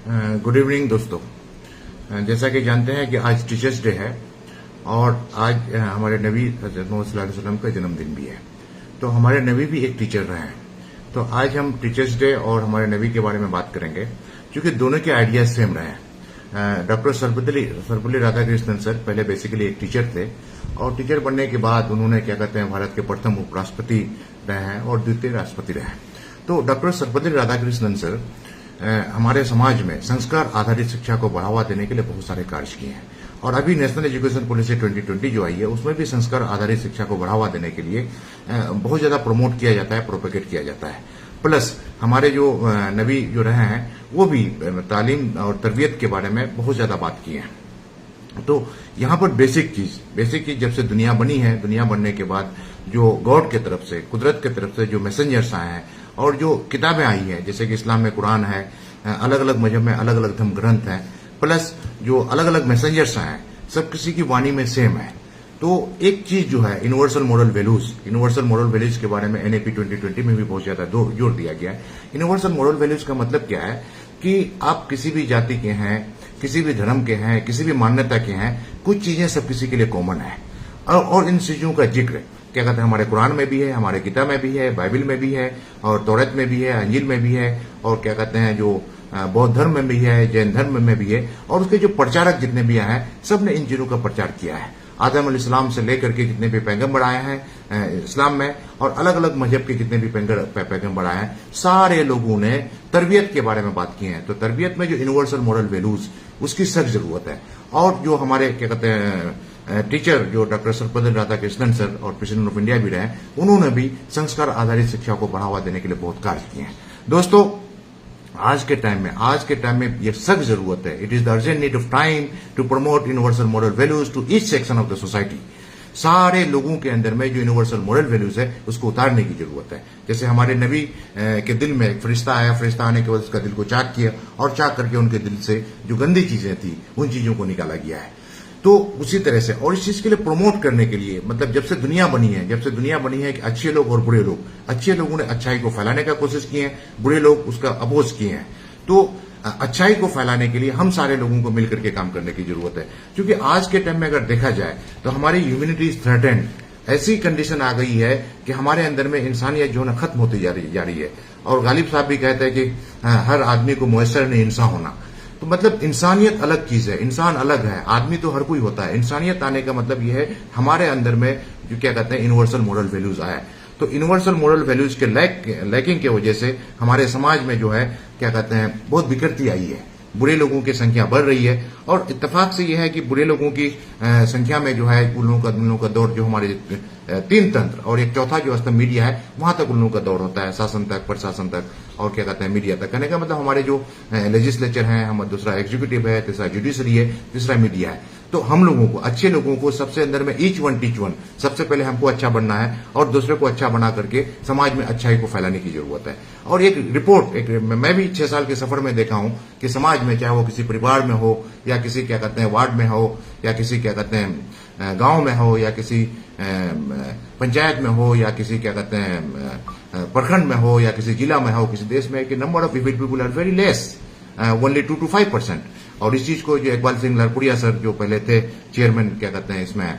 Good evening दोस्तों। जैसा कि जानते हैं कि आज टीचर्स डे है और आज हमारे नबी हज़रत मोहम्मद सल्लल्लाहु अलैहि वसल्लम का जन्मदिन भी है। तो हमारे नबी भी एक टीचर रहे हैं। तो आज हम टीचर्स डे और हमारे नबी के बारे में बात करेंगे, क्योंकि दोनों के आइडियाज सेम रहे हैं। डॉक्टर सर्वपल्ली राधाकृष्णन सर पहले बेसिकली एक टीचर थे और टीचर बनने के बाद उन्होंने भारत के प्रथम उपराष्ट्रपति रहे हैं और द्वितीय राष्ट्रपति रहे हैं। तो डॉक्टर सर्वपल्ली राधाकृष्णन सर हमारे समाज में संस्कार आधारित शिक्षा को बढ़ावा देने के लिए बहुत सारे कार्य किए हैं और अभी नेशनल एजुकेशन पॉलिसी 2020 जो आई है उसमें भी संस्कार आधारित शिक्षा को बढ़ावा देने के लिए बहुत ज्यादा प्रमोट किया जाता है, प्रोपेगेट किया जाता है। प्लस हमारे जो नबी जो रहे हैं वो भी तालीम और तरबियत के बारे में बहुत ज्यादा बात की है। तो यहाँ पर बेसिक चीज जब से दुनिया बनी है, दुनिया बनने के बाद जो गॉड के तरफ से, कुदरत के तरफ से जो मैसेंजर्स आए हैं और जो किताबें आई हैं, जैसे कि इस्लाम में कुरान है, अलग अलग मजहब में अलग अलग धर्म ग्रंथ हैं, प्लस जो अलग अलग मैसेंजर्स आए हैं, सब किसी की वाणी में सेम है। तो एक चीज जो है यूनिवर्सल मोरल वैल्यूज के बारे में NAP 2020 में भी बहुत ज्यादा जोर दिया गया है। यूनिवर्सल मोरल वैल्यूज का मतलब क्या है कि आप किसी भी जाति के हैं, किसी भी धर्म के हैं, किसी भी मान्यता के हैं, कुछ चीजें सब किसी के लिए कॉमन है और इन चीजों का जिक्र हमारे कुरान में भी है, हमारे गीता में भी है, बाइबल में भी है और तौरात में भी है, अंजील में भी है और जो बौद्ध धर्म में भी है, जैन धर्म में भी है और उसके जो प्रचारक जितने भी हैं सब ने इन चीजों का प्रचार किया है। आदम अलैहिस्सलाम से लेकर के जितने भी पैगंबर आए हैं इस्लाम में और अलग अलग मजहब के जितने भी पैगंबर आए हैं, सारे लोगों ने तरबियत के बारे में बात की है। तो तरबियत में जो यूनिवर्सल मोरल वैल्यूज उसकी सख्त जरूरत है और जो हमारे टीचर जो डॉक्टर सर्वपल्ली राधाकृष्णन सर और प्रेसिडेंट ऑफ इंडिया भी रहे, उन्होंने भी संस्कार आधारित शिक्षा को बढ़ावा देने के लिए बहुत कार्य किए हैं। दोस्तों आज के टाइम में ये सख्त जरूरत है। It is the urgent need of time to promote universal moral values to each section of the society. सारे लोगों के अंदर में जो यूनिवर्सल मोरल वैल्यूज है उसको उतारने की जरूरत है। जैसे हमारे नबी के दिल में एक फरिश्ता आया, फरिश्ता आने के बाद उसका दिल को चाक किया और चाक करके उनके दिल से जो गंदी चीजें थी उन चीजों को निकाला गया है। तो उसी तरह से और इस चीज के लिए प्रमोट करने के लिए जब से दुनिया बनी है कि अच्छे लोग और बुरे लोग, अच्छे लोगों ने अच्छाई को फैलाने का कोशिश की है, बुरे लोग उसका अपोज किए हैं। तो अच्छाई को फैलाने के लिए हम सारे लोगों को मिलकर के काम करने की जरूरत है, क्योंकि आज के टाइम में अगर देखा जाए तो हमारी ह्यूमैनिटी इज थ्रेटेंड। ऐसी कंडीशन आ गई है कि हमारे अंदर में इंसानियत जो है खत्म होती जा रही है और गालिब साहब भी कहते हैं कि हर आदमी को मुयस्सर नहीं इंसान होना। तो इंसानियत अलग चीज है, इंसान अलग है, आदमी तो हर कोई होता है। इंसानियत आने का मतलब यह है हमारे अंदर में जो यूनिवर्सल मोरल वैल्यूज आया। तो यूनिवर्सल मोरल वैल्यूज के लैकिंग की वजह से हमारे समाज में जो है बहुत विकृति आई है, बुरे लोगों की संख्या बढ़ रही है और इत्तेफाक से यह है कि बुरे लोगों की संख्या में जो है उन लोगों का दौर जो हमारे तीन तंत्र और एक चौथा जो स्तंभ मीडिया है वहां तक उन लोगों का दौर होता है, शासन तक, प्रशासन तक और मीडिया तक। कहने का मतलब हमारे जो लेजिस्लेचर है, हमारा दूसरा एग्जीक्यूटिव है, तीसरा जुडिशरी है, तीसरा मीडिया है। तो हम लोगों को, अच्छे लोगों को सबसे अंदर में ईच वन टीच वन, सबसे पहले हमको अच्छा बनना है और दूसरे को अच्छा बना करके समाज में अच्छाई को फैलाने की जरूरत है। और एक रिपोर्ट मैं भी 6 साल के सफर में देखा हूं कि समाज में, चाहे वो किसी परिवार में हो या किसी वार्ड में हो या किसी गांव में हो या किसी पंचायत में हो या किसी प्रखंड में हो या किसी जिला में हो, किसी देश में, कि number of vivid people are very less, only 2 to 5%। और इस चीज को जो इकबाल सिंह लारपुरिया सर जो पहले थे चेयरमैन इसमें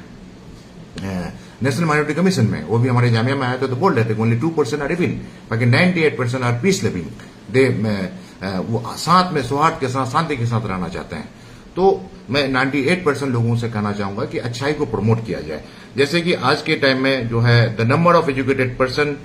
नेशनल माइनॉरिटी कमीशन में, वो भी हमारे जामिया में आए थे तो बोल रहे थे ओनली 2% आर लिविंग, बाकी 98% आर पीस लिविंग। दे वो साथ में सौहार्द के साथ, शांति के साथ रहना चाहते हैं। तो मैं 98% लोगों से कहना चाहूंगा कि अच्छाई को प्रमोट किया जाए। जैसे कि आज के टाइम में जो है the number of educated person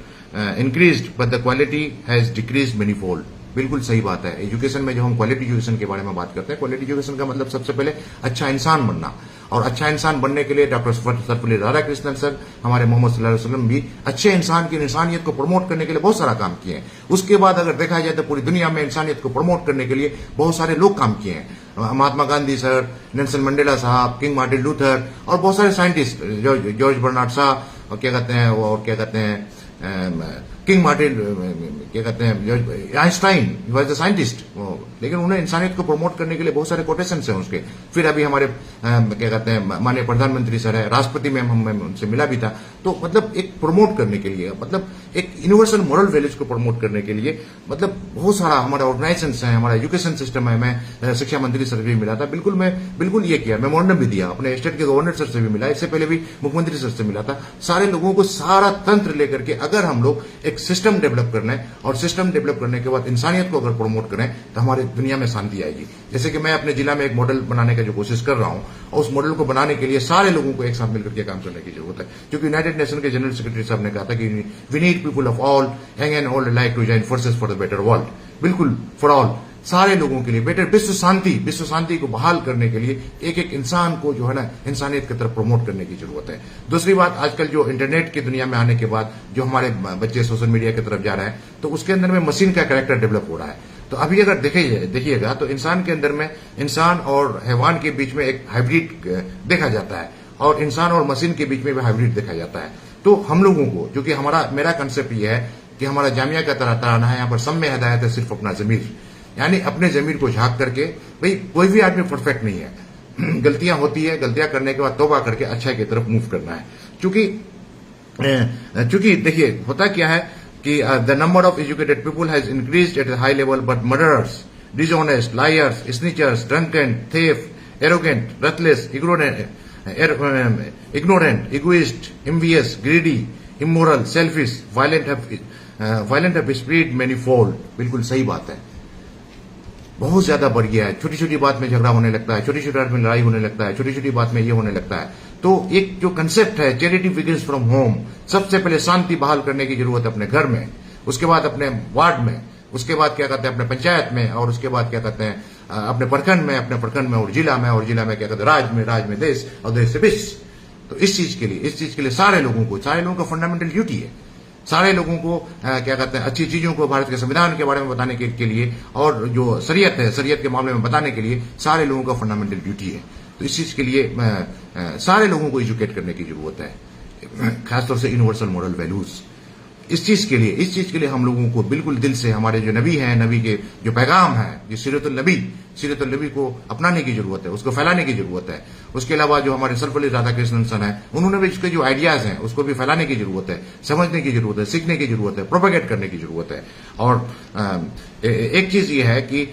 increased but the quality has decreased manifold. बिल्कुल सही बात है। एजुकेशन में जो हम क्वालिटी एजुकेशन के बारे में बात करते हैं, क्वालिटी एजुकेशन का मतलब सबसे पहले अच्छा इंसान बनना, और अच्छा इंसान बनने के लिए डॉक्टर सर्वपल्ली राधाकृष्णन सर, हमारे मोहम्मद सल्लल्लाहु अलैहि वसल्लम भी अच्छे इंसान की इंसानियत को प्रमोट करने के लिए बहुत सारा काम किए हैं। उसके बाद अगर देखा जाए तो पूरी दुनिया में इंसानियत को प्रमोट करने के लिए बहुत सारे लोग काम किए हैं। Mahatma Gandhi sir, Nelson Mandela साहब, किंग मार्टिन लूथर और बहुत सारे साइंटिस्ट, जॉर्ज बर्नार्ड शाह और किंग मार्टिन क्या कहते हैं आइंस्टाइन वॉज द साइंटिस्ट, लेकिन उन्हें इंसानियत को प्रमोट करने के लिए बहुत सारे कोटेशन हैं उसके। फिर अभी हमारे क्या कहते हैं माननीय प्रधानमंत्री सर है, राष्ट्रपति मैम हम उनसे मिला भी था। तो मतलब एक प्रमोट करने के लिए, मतलब एक यूनिवर्सल मॉरल वैल्यूज को प्रमोट करने के लिए मतलब बहुत सारा हमारा ऑर्गेनाइजेशन है, हमारा एजुकेशन सिस्टम है। मैं शिक्षा मंत्री सर से भी मिला था, बिल्कुल ये किया, मेमोरेंडम भी दिया, अपने स्टेट के गवर्नर सर से भी मिला, इससे पहले भी मुख्यमंत्री सर से मिला था। सारे लोगों को सारा तंत्र लेकर के अगर हम लोग एक सिस्टम डेवलप करना है और सिस्टम डेवलप करने के बाद इंसानियत को अगर प्रमोट करें तो हमारे दुनिया में शांति आएगी। जैसे कि मैं अपने जिला में एक मॉडल बनाने का जो कोशिश कर रहा हूं, और उस मॉडल को बनाने के लिए सारे लोगों को एक साथ मिलकर के काम करने की जरूरत है। क्योंकि यूनाइटेड नेशन के जनरल सेक्रेटरी साहब ने कहा था कि we need people of all young and old like to join forces for the better world. बिल्कुल फॉर ऑल, सारे लोगों के लिए बेटर विश्व शांति को बहाल करने के लिए एक एक इंसान को जो है ना इंसानियत की तरफ प्रमोट करने की जरूरत है। दूसरी बात, आजकल जो इंटरनेट की दुनिया में आने के बाद जो हमारे बच्चे सोशल मीडिया की तरफ जा रहे हैं, तो उसके अंदर में मशीन का कैरेक्टर डेवलप हो रहा है। तो अभी अगर देखिएगा तो इंसान के अंदर में, इंसान और हैवान के बीच में एक हाइब्रिड देखा जाता है, और इंसान और मशीन के बीच में भी हाइब्रिड देखा जाता है। तो हम लोगों को, जो कि मेरा कंसेप्ट ये है कि हमारा जामिया का तराना है, यहाँ पर सब में हिदायत है सिर्फ अपना जमीर, यानी अपने जमीर को झांक करके, भाई कोई भी आदमी परफेक्ट नहीं है, गलतियां होती है, गलतियां करने के बाद तौबा करके अच्छाई की तरफ मूव करना है। चूंकि देखिए होता क्या है कि the number of educated people has increased at a high level, but murderers, dishonest, liars, snatchers, drunken, thief, arrogant, ruthless, ignorant, egoist, envious, greedy, immoral, selfish, violent have spread manifold। बिल्कुल सही बात है, बहुत ज्यादा बढ़ गया है। छोटी छोटी बात में झगड़ा होने लगता है, छोटी छोटी बात में लड़ाई होने लगता है, छोटी छोटी बात में ये होने लगता है। तो एक जो कंसेप्ट है चैरिटी बिगिंस फ्रॉम होम, सबसे पहले शांति बहाल करने की जरूरत है अपने घर में, उसके बाद अपने वार्ड में, उसके बाद क्या कहते हैं अपने पंचायत में, और उसके बाद क्या कहते हैं अपने प्रखंड में और जिला में क्या कहते हैं राज्य में देश, और देश से विश्व। तो इस चीज के लिए सारे लोगों का फंडामेंटल ड्यूटी है, सारे लोगों को क्या कहते हैं अच्छी चीजों को, भारत के संविधान के बारे में बताने के लिए, और जो शरीयत है, शरीयत के मामले में बताने के लिए सारे लोगों का फंडामेंटल ड्यूटी है। तो इस चीज के लिए सारे लोगों को एजुकेट करने की जरूरत है, खासतौर से यूनिवर्सल मॉरल वैल्यूज। इस चीज के लिए हम लोगों को बिल्कुल दिल से हमारे जो नबी हैं, नबी के जो पैगाम है, जो सीरतुल नबी को अपनाने की जरूरत है, उसको फैलाने की जरूरत है। उसके अलावा जो हमारे सर्वपल्ली राधाकृष्णन सर हैं, उन्होंने भी इसके जो आइडियाज हैं उसको भी फैलाने की जरूरत है, समझने की जरूरत है, सीखने की जरूरत है, प्रोपेगेट करने की जरूरत है। और एक चीज ये है कि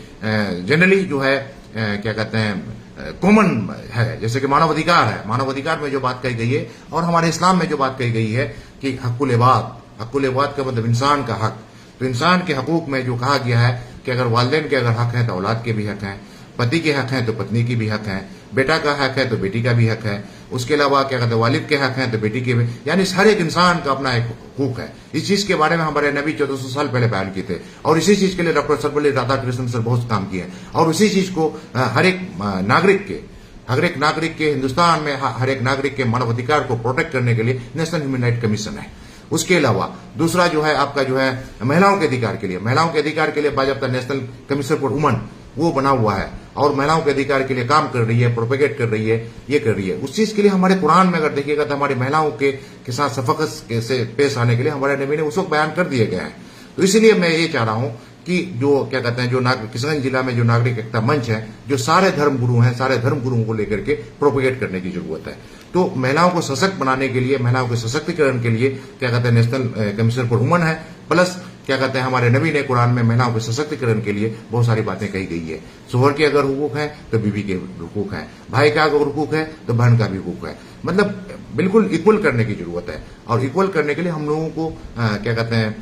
जनरली जो है क्या कहते हैं कॉमन है, जैसे कि मानव अधिकार है, मानव अधिकार में जो बात कही गई है, और हमारे इस्लाम में जो बात कही गई है कि हक्कुल इबाद का मतलब इंसान का हक। तो इंसान के हकूक में जो कहा गया है कि अगर वालिदैन के अगर हक है तो औलाद के भी हक हैं, पति के हक हैं तो पत्नी के भी हक हैं, बेटा का हक है तो बेटी का भी हक है, उसके अलावा क्या कहते हैं वालिद के हक हैं तो बेटी के भी, यानी हर एक इंसान का अपना एक हकूक है। इस चीज के बारे में हमारे नबी 1400 साल पहले बयान किए थे, और इसी चीज के लिए डॉक्टर सर्वपल्ली राधाकृष्णन सर बहुत काम किए, और उसी चीज को हर एक नागरिक के हिंदुस्तान में हर एक नागरिक के मानव अधिकार को प्रोटेक्ट करने के लिए नेशनल ह्यूमन राइट कमीशन है। उसके अलावा दूसरा जो है आपका जो है महिलाओं के अधिकार के लिए बाजाबता नेशनल कमीशन फॉर वुमन वो बना हुआ है, और महिलाओं के अधिकार के लिए काम कर रही है, प्रोपेगेट कर रही है, ये कर रही है। उस चीज के लिए हमारे कुरान में अगर देखिएगा तो हमारी महिलाओं के साथ शफकत से पेश आने के लिए हमारे नबी ने उस वक्त बयान कर दिए गए हैं। तो इसलिए मैं ये चाह रहा हूं कि जो क्या कहते हैं जो किशनगंज जिला में जो नागरिक एकता मंच है, जो सारे धर्म गुरुओं को लेकर के प्रोपेगेट करने की जरूरत है। तो महिलाओं को सशक्त बनाने के लिए, महिलाओं के सशक्तिकरण के लिए क्या कहते हैं नेशनल कमीशन फॉर वुमन है, प्लस क्या कहते हैं हमारे नबी ने कुरान में महिलाओं के सशक्तिकरण के लिए बहुत सारी बातें कही गई है। शोहर के अगर हुकूक है तो बीवी के हुकूक है, भाई का अगर हुकूक है तो बहन का भी हुकूक है, मतलब बिल्कुल इक्वल करने की जरूरत है। और इक्वल करने के लिए हम लोगों को क्या कहते हैं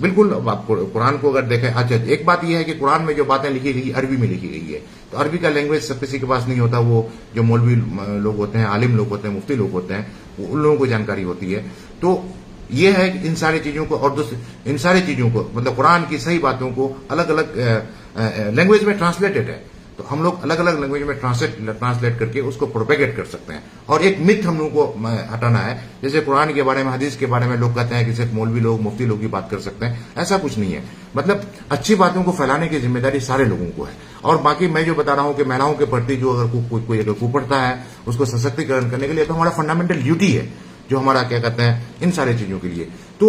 बिल्कुल आप कुरान को अगर देखें, अच्छा एक बात यह है कि कुरान में जो बातें लिखी गई अरबी में लिखी गई है, तो अरबी का लैंग्वेज सब किसी के पास नहीं होता, वो जो मौलवी लोग होते हैं, आलिम लोग होते हैं, मुफ्ती लोग होते हैं, उन लोगों को जानकारी होती है। तो ये है कि इन सारी चीजों को, और इन सारी चीजों को मतलब कुरान की सही बातों को अलग अलग लैंग्वेज में ट्रांसलेटेड है, तो हम लोग अलग अलग लैंग्वेज में ट्रांसलेट करके उसको प्रोपेगेट कर सकते हैं। और एक मिथ हम लोगों को हटाना है, जैसे कुरान के बारे में, हदीस के बारे में लोग कहते हैं कि सिर्फ मौलवी लोग, मुफ्ती लोग ही बात कर सकते हैं, ऐसा कुछ नहीं है। मतलब अच्छी बातों को फैलाने की जिम्मेदारी सारे लोगों को है। और बाकी मैं जो बता रहा हूं कि महिलाओं के प्रति जो अगर कोई अगर कुपड़ता है, उसको सशक्तिकरण करने के लिए तो हमारा फंडामेंटल ड्यूटी है, जो हमारा क्या कहते हैं इन सारी चीजों के लिए। तो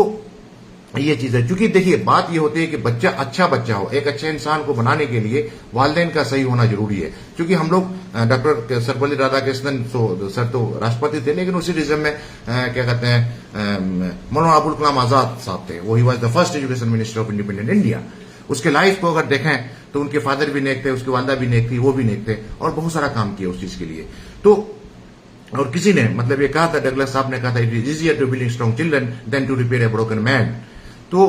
ये चीज है। क्योंकि देखिए बात ये होती है कि बच्चा अच्छा बच्चा हो, एक अच्छे इंसान को बनाने के लिए वालिदैन का सही होना जरूरी है। क्योंकि हम लोग डॉक्टर सर्वपल्ली राधाकृष्णन सर तो राष्ट्रपति थे, लेकिन उसी रिजम में क्या कहते हैं मौलाना अबुल कलाम आजाद साहब थे। वो he was the first education minister of independent India. उसके लाइफ को अगर देखें तो उनके फादर भी नेक थे, उसकी वालदा भी नेक थी, वो भी नेक थे, और बहुत सारा काम किया उस चीज के लिए। तो और किसी ने मतलब ये कहा था, डगलस साहब ने कहा था, it is easier to build strong children than to repair a broken man. तो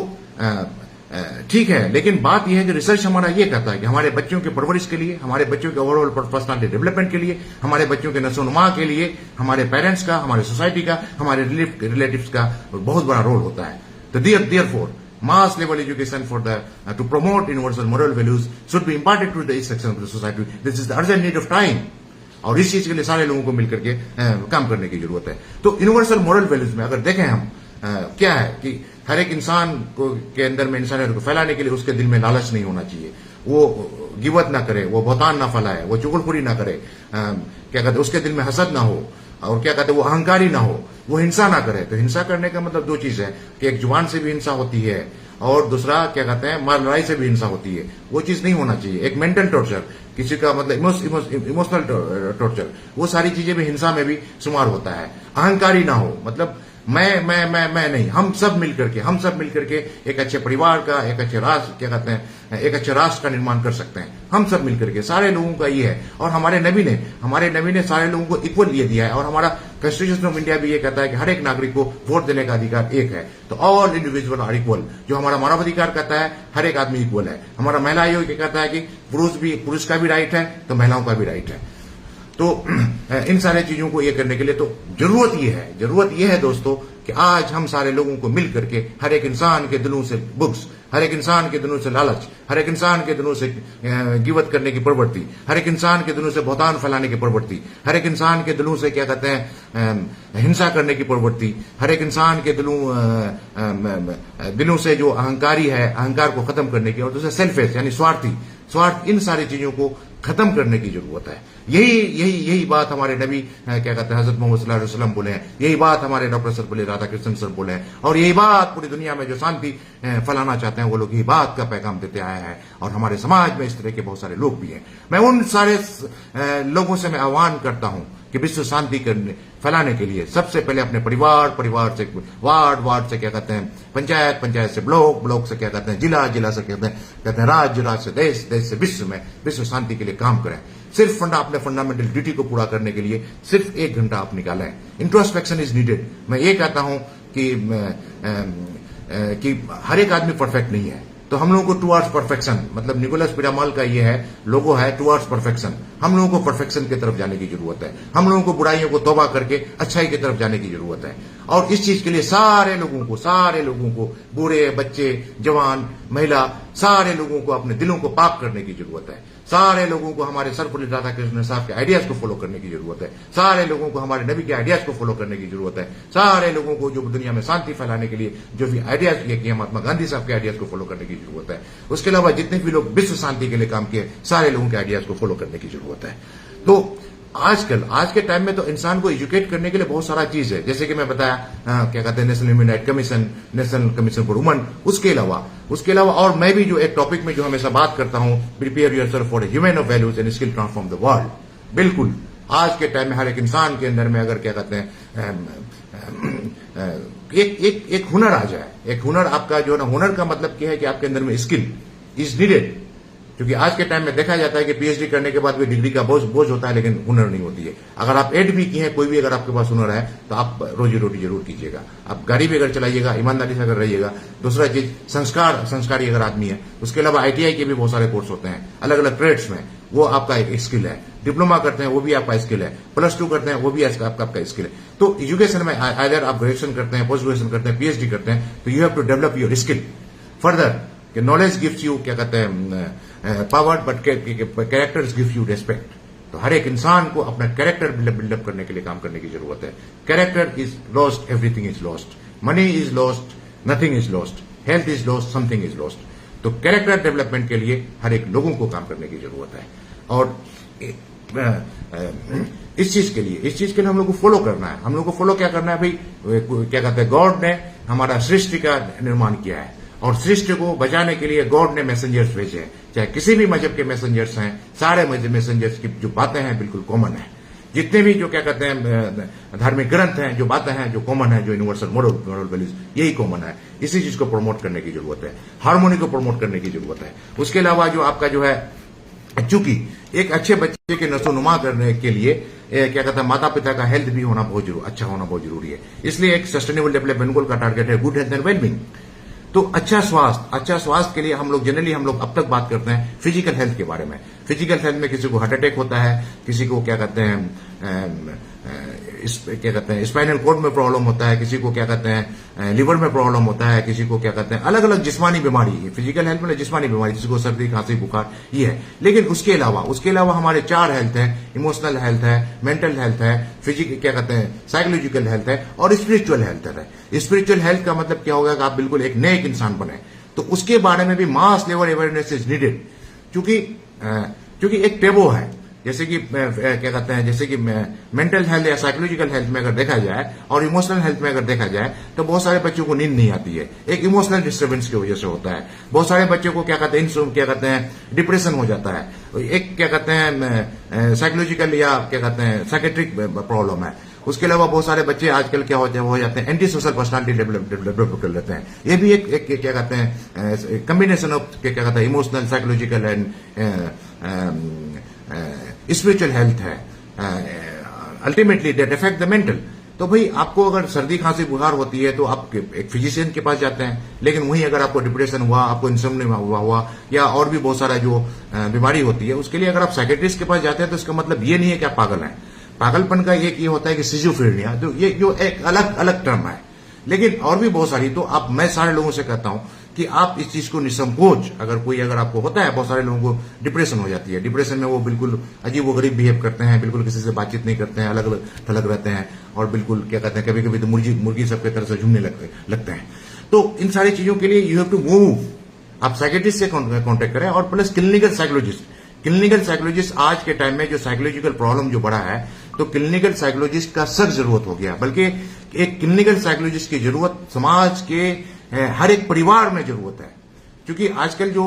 ठीक है, लेकिन बात यह है कि रिसर्च हमारा ये कहता है कि हमारे बच्चों के परवरिश के लिए, हमारे बच्चों के ओवरऑल पर्सनालिटी डेवलपमेंट के लिए, हमारे बच्चों के नशोनुमा के लिए, हमारे पेरेंट्स का, हमारे सोसाइटी का, हमारे रिलेटिव्स का बहुत बड़ा रोल होता है। तो therefore mass level education for the to promote universal moral values should be imparted to the each section of the society. This is the urgent need of time. और इस चीज के लिए सारे लोगों को मिलकर के काम करने की जरूरत है। तो यूनिवर्सल मोरल वैल्यूज में अगर देखें हम क्या है कि हर एक इंसान को के अंदर में इंसानियत को फैलाने के लिए उसके दिल में लालच नहीं होना चाहिए, वो गिवत ना करे, वो बहुतान ना फैलाए, वो चुगलखोरी ना करे, क्या कहते उसके दिल में हसद ना हो, और क्या कहते हैं वो अहंकारी ना हो, वो हिंसा ना करे। तो हिंसा करने का मतलब दो चीज है कि एक जुबान से भी हिंसा होती है और दूसरा क्या कहते हैं मार लड़ाई से भी हिंसा होती है। वो चीज नहीं होना चाहिए। एक मेंटल टॉर्चर, किसी का मतलब इमोशनल टॉर्चर, वो सारी चीजें भी हिंसा में भी शुमार होता है। अहंकारी ना हो, मतलब मैं नहीं, हम सब मिलकर के एक अच्छे परिवार का, एक अच्छे राष्ट्र क्या कहते हैं एक अच्छे राष्ट्र का निर्माण कर सकते हैं। हम सब मिलकर के, सारे लोगों का ये है। और हमारे नबी ने सारे लोगों को इक्वल ये दिया है। और हमारा कॉन्स्टिट्यूशन ऑफ इंडिया भी ये कहता है कि हर एक नागरिक को वोट देने का अधिकार एक है। तो ऑल इंडिविजुअल आर इक्वल। जो हमारा मानवाधिकार कहता है हर एक आदमी इक्वल है। हमारा महिला आयोग ये कहता है कि पुरुष का भी राइट है तो महिलाओं का भी राइट है। तो इन सारे चीजों को ये करने के लिए तो जरूरत ये है दोस्तों कि आज हम सारे लोगों को मिल करके हर एक इंसान के दिलों से बुक्स, हर एक इंसान के दिलों से लालच, हर एक इंसान के दिलों से गिवत करने की प्रवृत्ति, हर एक इंसान के दिलों से बहुतान फैलाने की प्रवृत्ति, हर एक इंसान के दिलों से क्या कहते हैं हिंसा करने की प्रवृत्ति, हर एक इंसान के दिलों से जो अहंकारी है अहंकार को खत्म करने की, और दूसरा सेल्फिश यानी स्वार्थ, इन सारी चीजों को खत्म करने की जरूरत है। यही बात हमारे नबी क्या कहते हैं हजरत मोहम्मद सल्लल्लाहु अलैहि वसल्लम बोले हैं, यही बात हमारे डॉक्टर सर्वपल्ली राधाकृष्णन सर बोले हैं, और यही बात पूरी दुनिया में जो शांति फैलाना चाहते हैं वो लोग यही बात का पैगाम देते आए हैं। और हमारे समाज में इस तरह के बहुत सारे लोग भी हैं। मैं उन सारे लोगों से मैं आह्वान करता हूं कि विश्व शांति फैलाने के लिए सबसे पहले अपने परिवार से वार्ड से क्या कहते हैं पंचायत से ब्लॉक से क्या कहते हैं जिला से कहते हैं राज्य से देश से विश्व शांति के लिए काम करें। सिर्फ अपने फंडामेंटल ड्यूटी को पूरा करने के लिए सिर्फ 1 घंटा आप निकालें। Introspection is needed. मैं ये कहता हूं कि हर एक आदमी परफेक्ट नहीं है, तो हम लोगों को टुवर्ड्स परफेक्शन, मतलब निकोलस पिरामल का ये है लोगो है टुवर्ड्स परफेक्शन। हम लोगों को परफेक्शन की तरफ जाने की जरूरत है। हम लोगों को बुराइयों को तौबा करके अच्छाई की तरफ जाने की जरूरत है। और इस चीज के लिए सारे लोगों को बूढ़े बच्चे जवान महिला सारे लोगों को अपने दिलों को पाक करने की जरूरत है। सारे लोगों को हमारे सर्वपल्ली राधाकृष्णन साहब के आइडियाज को फॉलो करने की जरूरत है। सारे लोगों को हमारे नबी के आइडियाज को फॉलो करने की जरूरत है। सारे लोगों को जो दुनिया में शांति फैलाने के लिए जो भी आइडियाज ये किए महात्मा गांधी साहब के आइडियाज को फॉलो करने की जरूरत है। उसके अलावा जितने भी लोग विश्व शांति के लिए काम किए सारे लोगों के आइडियाज को फॉलो करने की जरूरत है। तो आज के टाइम में तो इंसान को एजुकेट करने के लिए बहुत सारा चीज है, जैसे कि मैं बताया क्या कहते हैं national human right commission, national commission for women. उसके अलावा और मैं भी जो एक टॉपिक में जो हमेशा बात करता हूं, prepare yourself for human of values and skill transform the world. बिल्कुल आज के टाइम में हर एक इंसान के अंदर में अगर क्या कहते हैं एक हुनर आ जाए, एक हुनर आपका जो ना, हुनर का मतलब क्या है कि आपके अंदर में स्किल इज नीडेड। क्योंकि आज के टाइम में देखा जाता है कि पीएचडी करने के बाद भी डिग्री का बोझ होता है, लेकिन हुनर नहीं होती है। अगर आप एड भी किए हैं, कोई भी अगर आपके पास हुनर है तो आप रोजी रोटी जरूर कीजिएगा। आप गाड़ी भी अगर चलाइएगा, ईमानदारी से अगर रहिएगा। दूसरा चीज संस्कारी अगर आदमी है। उसके अलावा आईटीआई के भी बहुत सारे कोर्स होते हैं अलग अलग ट्रेड्स में, वो आपका एक स्किल है। डिप्लोमा करते हैं वो भी आपका स्किल है, +2 करते हैं वो भी आपका स्किल है। तो एजुकेशन में अगर आप ग्रेजुएशन करते हैं, पोस्ट ग्रेजुएशन करते हैं, पीएचडी करते हैं, तो you have to develop your skill further. Knowledge gives you क्या कहते हैं power, but characters gives you respect. तो हर एक इंसान को अपना कैरेक्टर बिल्डअप करने के लिए काम करने की जरूरत है। Character is lost, everything is lost. Money is lost, nothing is lost. Health is lost, something is lost. तो कैरेक्टर डेवलपमेंट के लिए हर एक लोगों को काम करने की जरूरत है। और इस चीज के लिए हम लोग को फॉलो करना है। हम लोग को फॉलो क्या करना है भाई, क्या कहते हैं, गॉड ने हमारा सृष्टि का निर्माण किया है और सृष्टि को बचाने के लिए गॉड ने मैसेंजर्स भेजे हैं। चाहे किसी भी मजहब के मैसेंजर्स हैं, सारे मैसेंजर्स की जो बातें हैं बिल्कुल कॉमन है। जितने भी जो क्या कहते हैं धार्मिक ग्रंथ हैं, जो बातें हैं जो कॉमन है, जो यूनिवर्सल मॉरल वैल्यूज, यही कॉमन है। इसी चीज को प्रमोट करने की जरूरत है, हार्मोनी को प्रमोट करने की जरूरत है। उसके अलावा जो आपका जो है, चूंकि एक अच्छे बच्चे के नसोनुमा करने के लिए क्या कहते हैं, माता पिता का हेल्थ भी होना बहुत अच्छा होना बहुत जरूरी है। इसलिए एक सस्टेनेबल डेवलपमेंट गोल का टारगेट है गुड हेल्थ एंड वेलबींग। तो अच्छा स्वास्थ्य के लिए हम लोग जनरली अब तक बात करते हैं फिजिकल हेल्थ के बारे में। फिजिकल हेल्थ में किसी को हार्ट अटैक होता है, किसी को क्या कहते हैं स्पाइनल कॉर्ड में प्रॉब्लम होता है, किसी को क्या कहते हैं लिवर में प्रॉब्लम होता है, किसी को क्या कहते हैं अलग अलग जिस्मानी बीमारी। फिजिकल हेल्थ में जिस्मानी बीमारी, किसी को सर्दी खांसी बुखार ये है। लेकिन उसके अलावा हमारे 4 हेल्थ है, इमोशनल हेल्थ है, मेंटल हेल्थ है, क्या कहते हैं साइकोलॉजिकल हेल्थ है और स्पिरिचुअल हेल्थ है। स्पिरिचुअल हेल्थ का मतलब क्या होगा कि आप बिल्कुल एक नए इंसान बने। तो उसके बारे में भी mass level awareness is needed, क्योंकि एक टेबो है। जैसे कि क्या कहते हैं, जैसे कि मेंटल हेल्थ या साइकोलॉजिकल हेल्थ में अगर देखा जाए और इमोशनल हेल्थ में अगर देखा जाए तो बहुत सारे बच्चों को नींद नहीं आती है, एक इमोशनल डिस्टर्बेंस की वजह से होता है। बहुत सारे बच्चों को क्या कहते हैं डिप्रेशन हो जाता है। एक क्या कहते हैं साइकोलॉजिकल या क्या कहते हैं साइकेट्रिक प्रॉब्लम है। उसके अलावा बहुत सारे बच्चे आजकल क्या हो जाते हैं एंटी सोशल पर्सनालिटी डेवलप कर लेते हैं। ये भी एक क्या कहते हैं कम्बिनेशन ऑफ क्या कहते हैं emotional, psychological and spiritual health है। Ultimately that affect the mental. तो भाई आपको अगर सर्दी खांसी बुखार होती है तो आप एक फिजिशियन के पास जाते हैं, लेकिन वहीं अगर आपको डिप्रेशन हुआ, आपको इंसोम्निया हुआ या और भी बहुत सारा जो बीमारी होती है, उसके लिए अगर आप साइकेट्रिस्ट के पास जाते हैं तो इसका मतलब ये नहीं है कि आप पागल हैं। पागलपन का एक ये होता है कि सिजोफ्रेनिया, तो ये जो एक अलग टर्म है, लेकिन और भी बहुत सारी। तो मैं सारे लोगों से कहता हूं कि आप इस चीज को निसंकोच, अगर आपको होता है, बहुत सारे लोगों को डिप्रेशन हो जाती है। डिप्रेशन में वो बिल्कुल अजीब वो गरीब बिहेव करते हैं, बिल्कुल किसी से बातचीत नहीं करते हैं, अलग अलग थलग रहते हैं और बिल्कुल क्या कहते हैं कभी कभी तो मुर्गी सबके तरह से झूमने लगते हैं। तो इन सारी चीजों के लिए यू हैव टू मूव। आप साइकेट्रिस्ट से कॉन्टेक्ट करें और प्लस क्लिनिकल साइकोलॉजिस्ट आज के टाइम में जो साइकोलॉजिकल प्रॉब्लम जो बड़ा है, तो क्लिनिकल साइकोलॉजिस्ट का सख्त जरूरत हो गया। बल्कि एक क्लिनिकल साइकोलॉजिस्ट की जरूरत समाज के हर एक परिवार में जरूरत है। क्योंकि आजकल जो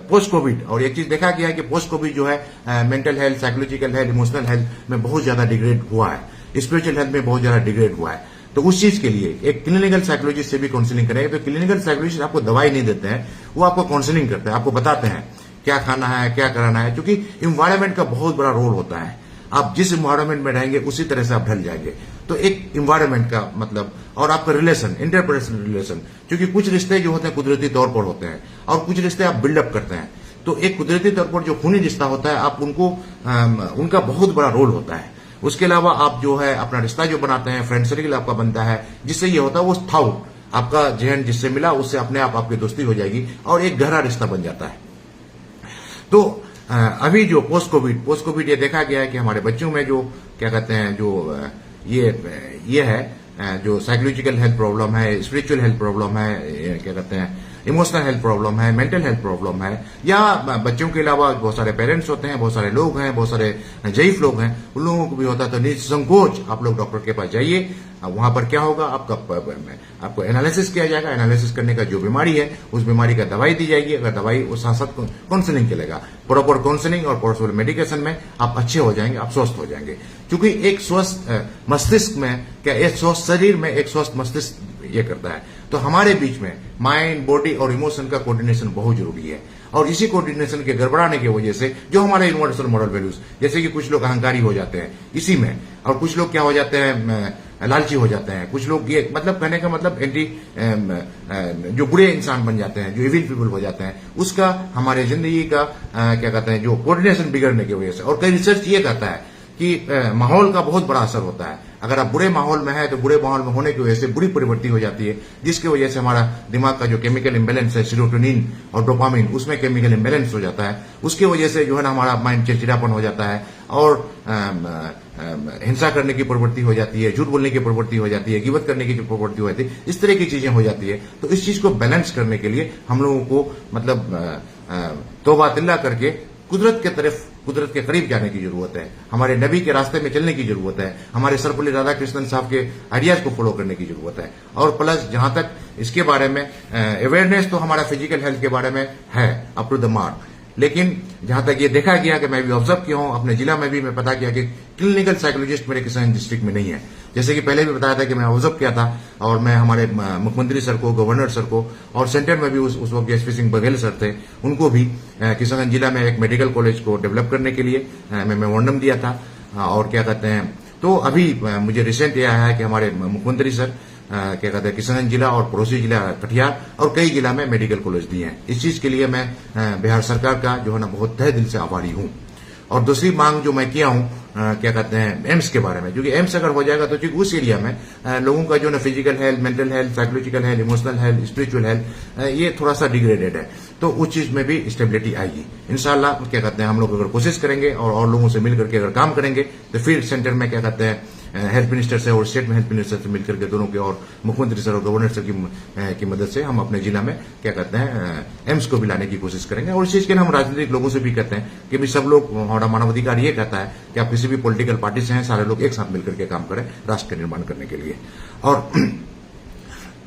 पोस्ट कोविड, और एक चीज देखा गया है कि पोस्ट कोविड जो है mental health, psychological health, emotional health में बहुत ज्यादा डिग्रेड हुआ है, स्पिरिचुअल हेल्थ में बहुत ज्यादा डिग्रेड हुआ है। तो उस चीज के लिए एक क्लिनिकल साइकोलॉजिस्ट से भी काउंसलिंग करेंगे। तो क्लिनिकल साइकोलॉजिस्ट आपको दवाई नहीं देते हैं, वो आपको काउंसलिंग करते हैं, आपको बताते हैं क्या खाना है, क्या कराना है। क्योंकि इन्वायरमेंट का बहुत बड़ा रोल होता है। आप जिस इन्वायरमेंट में रहेंगे उसी तरह से आप ढल जाएंगे। तो एक इन्वायरमेंट का मतलब, और आपका रिलेशन, इंटरपर्सनल रिलेशन, क्योंकि कुछ रिश्ते जो होते हैं कुदरती तौर पर होते हैं और कुछ रिश्ते आप बिल्डअप करते हैं। तो एक कुदरती तौर पर जो खूनी रिश्ता होता है, आप उनका बहुत बड़ा रोल होता है। उसके अलावा आप जो है अपना रिश्ता जो बनाते हैं, फ्रेंड सर्किल आपका बनता है, जिससे ये होता है वो थाउट आपका जहन जिससे मिला उससे अपने आप आपकी दोस्ती हो जाएगी और एक गहरा रिश्ता बन जाता है। तो अभी जो पोस्ट कोविड ये देखा गया है कि हमारे बच्चों में जो क्या कहते हैं जो ये है जो साइकोलॉजिकल हेल्थ प्रॉब्लम है, स्पिरिचुअल हेल्थ प्रॉब्लम है, क्या कहते हैं इमोशनल हेल्थ प्रॉब्लम है, मेंटल हेल्थ प्रॉब्लम है, या बच्चों के अलावा बहुत सारे पेरेंट्स होते हैं, बहुत सारे लोग हैं, बहुत सारे ज़ईफ लोग हैं, उन लोगों को भी होता है। तो निसंकोच आप लोग डॉक्टर के पास जाइए। वहां पर क्या होगा, आपको एनालिसिस किया जाएगा। एनालिसिस करने का जो बीमारी है उस बीमारी का दवाई दी जाएगी। अगर दवाई उस साथ साथ काउंसलिंग चलेगा, प्रॉपर काउंसलिंग और प्रॉपर मेडिकेशन में आप अच्छे हो जाएंगे, आप स्वस्थ हो जाएंगे। क्योंकि एक स्वस्थ मस्तिष्क में क्या, एक स्वस्थ शरीर में एक स्वस्थ मस्तिष्क ये करता है। तो हमारे बीच में माइंड, बॉडी और इमोशन का कोऑर्डिनेशन बहुत जरूरी है। और इसी कोऑर्डिनेशन के गड़बड़ाने की वजह से जो हमारे यूनिवर्सल मॉरल वैल्यूज, जैसे कि कुछ लोग अहंकारी हो जाते हैं इसी में, और कुछ लोग क्या हो जाते हैं लालची हो जाते हैं, कुछ लोग ये मतलब कहने का मतलब जो बुरे इंसान बन जाते हैं, जो इविल पीपल हो जाते हैं, उसका हमारे जिंदगी का क्या कहते हैं जो कोऑर्डिनेशन बिगड़ने की वजह से। और कई रिसर्च ये कहता है कि माहौल का बहुत बड़ा असर होता है। अगर आप बुरे माहौल में है तो बुरे माहौल में होने की वजह से बुरी प्रवृत्ति हो जाती है, जिसकी वजह से हमारा दिमाग का जो केमिकल इंबैलेंस है, सेरोटोनिन और डोपामिन, उसमें केमिकल इंबैलेंस हो जाता है। उसकी वजह से जो है ना हमारा माइंड चिड़चिड़ापन हो जाता है और हिंसा करने की प्रवृत्ति हो जाती है, झूठ बोलने की प्रवृत्ति हो जाती है, गिबत करने की जो प्रवृत्ति हो जाती है, इस तरह की चीजें हो जाती है। तो इस चीज को बैलेंस करने के लिए हम लोगों को मतलब तौबा तिल्ला करके कुदरत के करीब जाने की जरूरत है, हमारे नबी के रास्ते में चलने की जरूरत है, हमारे सर्वपल्ली राधाकृष्णन साहब के आइडियाज को फॉलो करने की जरूरत है। और प्लस जहां तक इसके बारे में अवेयरनेस तो हमारा फिजिकल हेल्थ के बारे में है अप टू द मार्क, लेकिन जहां तक ये देखा गया कि मैं भी ऑब्जर्व किया हूं अपने जिला में भी, मैं पता किया कि क्लिनिकल साइकोलॉजिस्ट मेरे किसान डिस्ट्रिक्ट में नहीं है। जैसे कि पहले भी बताया था कि मैं ऑब्जर्व किया था, और मैं हमारे मुख्यमंत्री सर को, गवर्नर सर को, और सेंटर में भी उस वक्त एसपी सिंह बघेल सर थे, उनको भी किशनगंज जिला में एक मेडिकल कॉलेज को डेवलप करने के लिए मैं मेमोरेंडम दिया था। और क्या कहते हैं, तो अभी मुझे रिसेंट यह आया है कि हमारे मुख्यमंत्री सर क्या कहते हैं किशनगंज जिला और पड़ोसी जिला कटिहार और कई जिला में मेडिकल कॉलेज दिए हैं। इस चीज के लिए मैं बिहार सरकार का जो है ना बहुत तहे दिल से आभारी हूं। और दूसरी मांग जो मैं किया हूं क्या कहते हैं एम्स के बारे में, क्योंकि एम्स अगर हो जाएगा तो क्योंकि उस एरिया में लोगों का जो ना physical health, mental health, psychological health, emotional health, spiritual health, ये थोड़ा सा डिग्रेडेड है, तो उस चीज में भी स्टेबिलिटी आएगी इंशाल्लाह। क्या कहते हैं हम लोग अगर कोशिश करेंगे और लोगों से मिलकर के अगर काम करेंगे तो फिर सेंटर में क्या कहते हैं हेल्थ मिनिस्टर से और स्टेट में हेल्थ मिनिस्टर से मिलकर के दोनों के और मुख्यमंत्री सर और गवर्नर सर की मदद से हम अपने जिला में क्या कहते हैं एम्स को भी लाने की कोशिश करेंगे। और इस चीज के लिए हम राजनीतिक लोगों से भी कहते हैं कि भी सब लोग, हमारा मानवाधिकार ये कहता है कि आप किसी भी पॉलिटिकल पार्टी से हैं, सारे लोग एक साथ मिलकर के काम करें राष्ट्र का निर्माण करने के लिए। और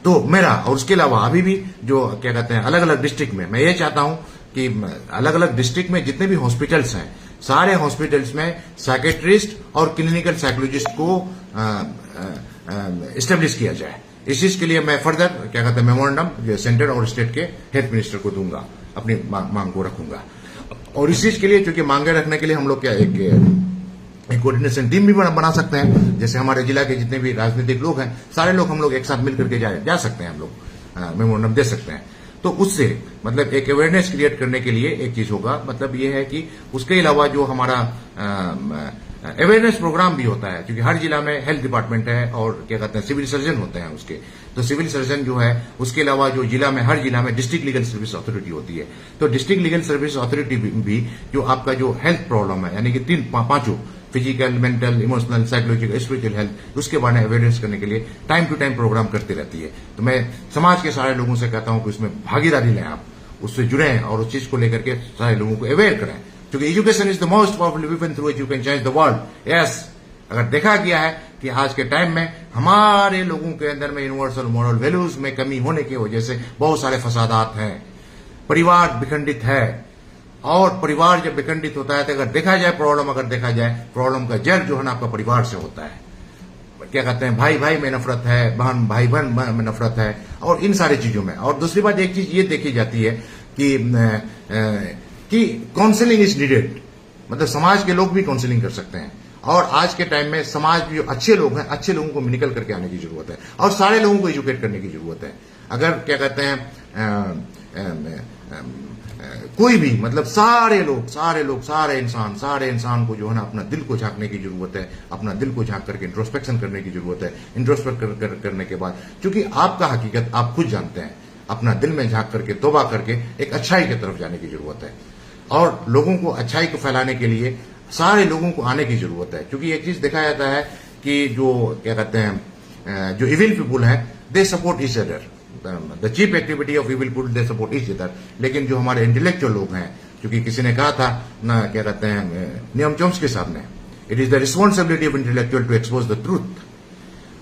तो मेरा, और उसके अलावा अभी भी जो क्या कहते हैं अलग अलग डिस्ट्रिक्ट में मैं ये चाहता हूं कि अलग अलग डिस्ट्रिक्ट में जितने भी हॉस्पिटल्स हैं, सारे हॉस्पिटल्स में साइकेट्रिस्ट और क्लिनिकल साइकोलॉजिस्ट को एस्टेब्लिश किया जाए। इस चीज के लिए मैं फर्दर क्या कहते हैं मेमोरेंडम सेंटर और स्टेट के हेल्थ मिनिस्टर को दूंगा, अपनी मांग को रखूंगा। और इस चीज के लिए क्योंकि मांगे रखने के लिए हम लोग क्या एक कोऑर्डिनेशन टीम भी बना सकते हैं। जैसे हमारे जिला के जितने भी राजनीतिक लोग हैं, सारे लोग हम लोग एक साथ मिलकर के जा सकते हैं, हम लोग मेमोरेंडम दे सकते हैं। तो उससे मतलब एक अवेयरनेस क्रिएट करने के लिए एक चीज होगा, मतलब ये है कि उसके अलावा जो हमारा अवेयरनेस प्रोग्राम भी होता है, क्योंकि हर जिला में हेल्थ डिपार्टमेंट है और क्या कहते हैं सिविल सर्जन होते हैं उसके, तो सिविल सर्जन जो है उसके अलावा जो जिला में हर जिला में डिस्ट्रिक्ट लीगल सर्विस अथॉरिटी होती है। तो डिस्ट्रिक्ट लीगल सर्विस अथॉरिटी भी जो आपका जो हेल्थ प्रॉब्लम है, यानी कि पांचों physical, mental, emotional, psychological, spiritual health, उसके बारे में अवेयरनेस करने के लिए टाइम टू टाइम प्रोग्राम करती रहती है। तो मैं समाज के सारे लोगों से कहता हूं कि उसमें भागीदारी लें, आप उससे जुड़ें और उस चीज को लेकर के सारे लोगों को अवेयर करें, क्योंकि education is the most powerful weapon through which you can change the world. Yes, अगर देखा गया है कि आज के टाइम में हमारे लोगों के अंदर में यूनिवर्सल मॉरल वैल्यूज में कमी होने की वजह से बहुत सारे फसादात हैं, परिवार विखंडित है। और परिवार जब विखंडित होता है तो अगर देखा जाए प्रॉब्लम का जड़ जो है ना आपका परिवार से होता है। क्या कहते हैं भाई भाई में नफरत है, बहन भाई बहन में नफरत है, और इन सारी चीजों में। और दूसरी बात एक चीज ये देखी जाती है कि काउंसलिंग इज नीडेड, मतलब समाज के लोग भी काउंसलिंग कर सकते हैं। और आज के टाइम में समाज में जो अच्छे लोग हैं, अच्छे लोगों को निकल करके आने की जरूरत है और सारे लोगों को एजुकेट करने की जरूरत है। अगर क्या कहते हैं कोई भी, मतलब सारे इंसान को जो है ना अपना दिल को झांकने की जरूरत है, अपना दिल को झांक करके इंट्रोस्पेक्शन करने की जरूरत है। इंट्रोस्पेक्ट करने के बाद, क्योंकि आपका हकीकत आप खुद जानते हैं, अपना दिल में झांक करके तौबा करके एक अच्छाई की तरफ जाने की जरूरत है। और लोगों को अच्छाई को फैलाने के लिए सारे लोगों को आने की जरूरत है, क्योंकि एक चीज देखा जाता है कि जो क्या कहते हैं जो इविल पीपुल है they support each other, the cheap activity of evil people they support each other. लेकिन जो हमारे इंटेलेक्चुअल लोग हैं, क्योंकि किसी ने कहा था ना, क्या कहते हैं नियम चोम्स्की साहब ने, it is the responsibility of intellectual to expose the truth.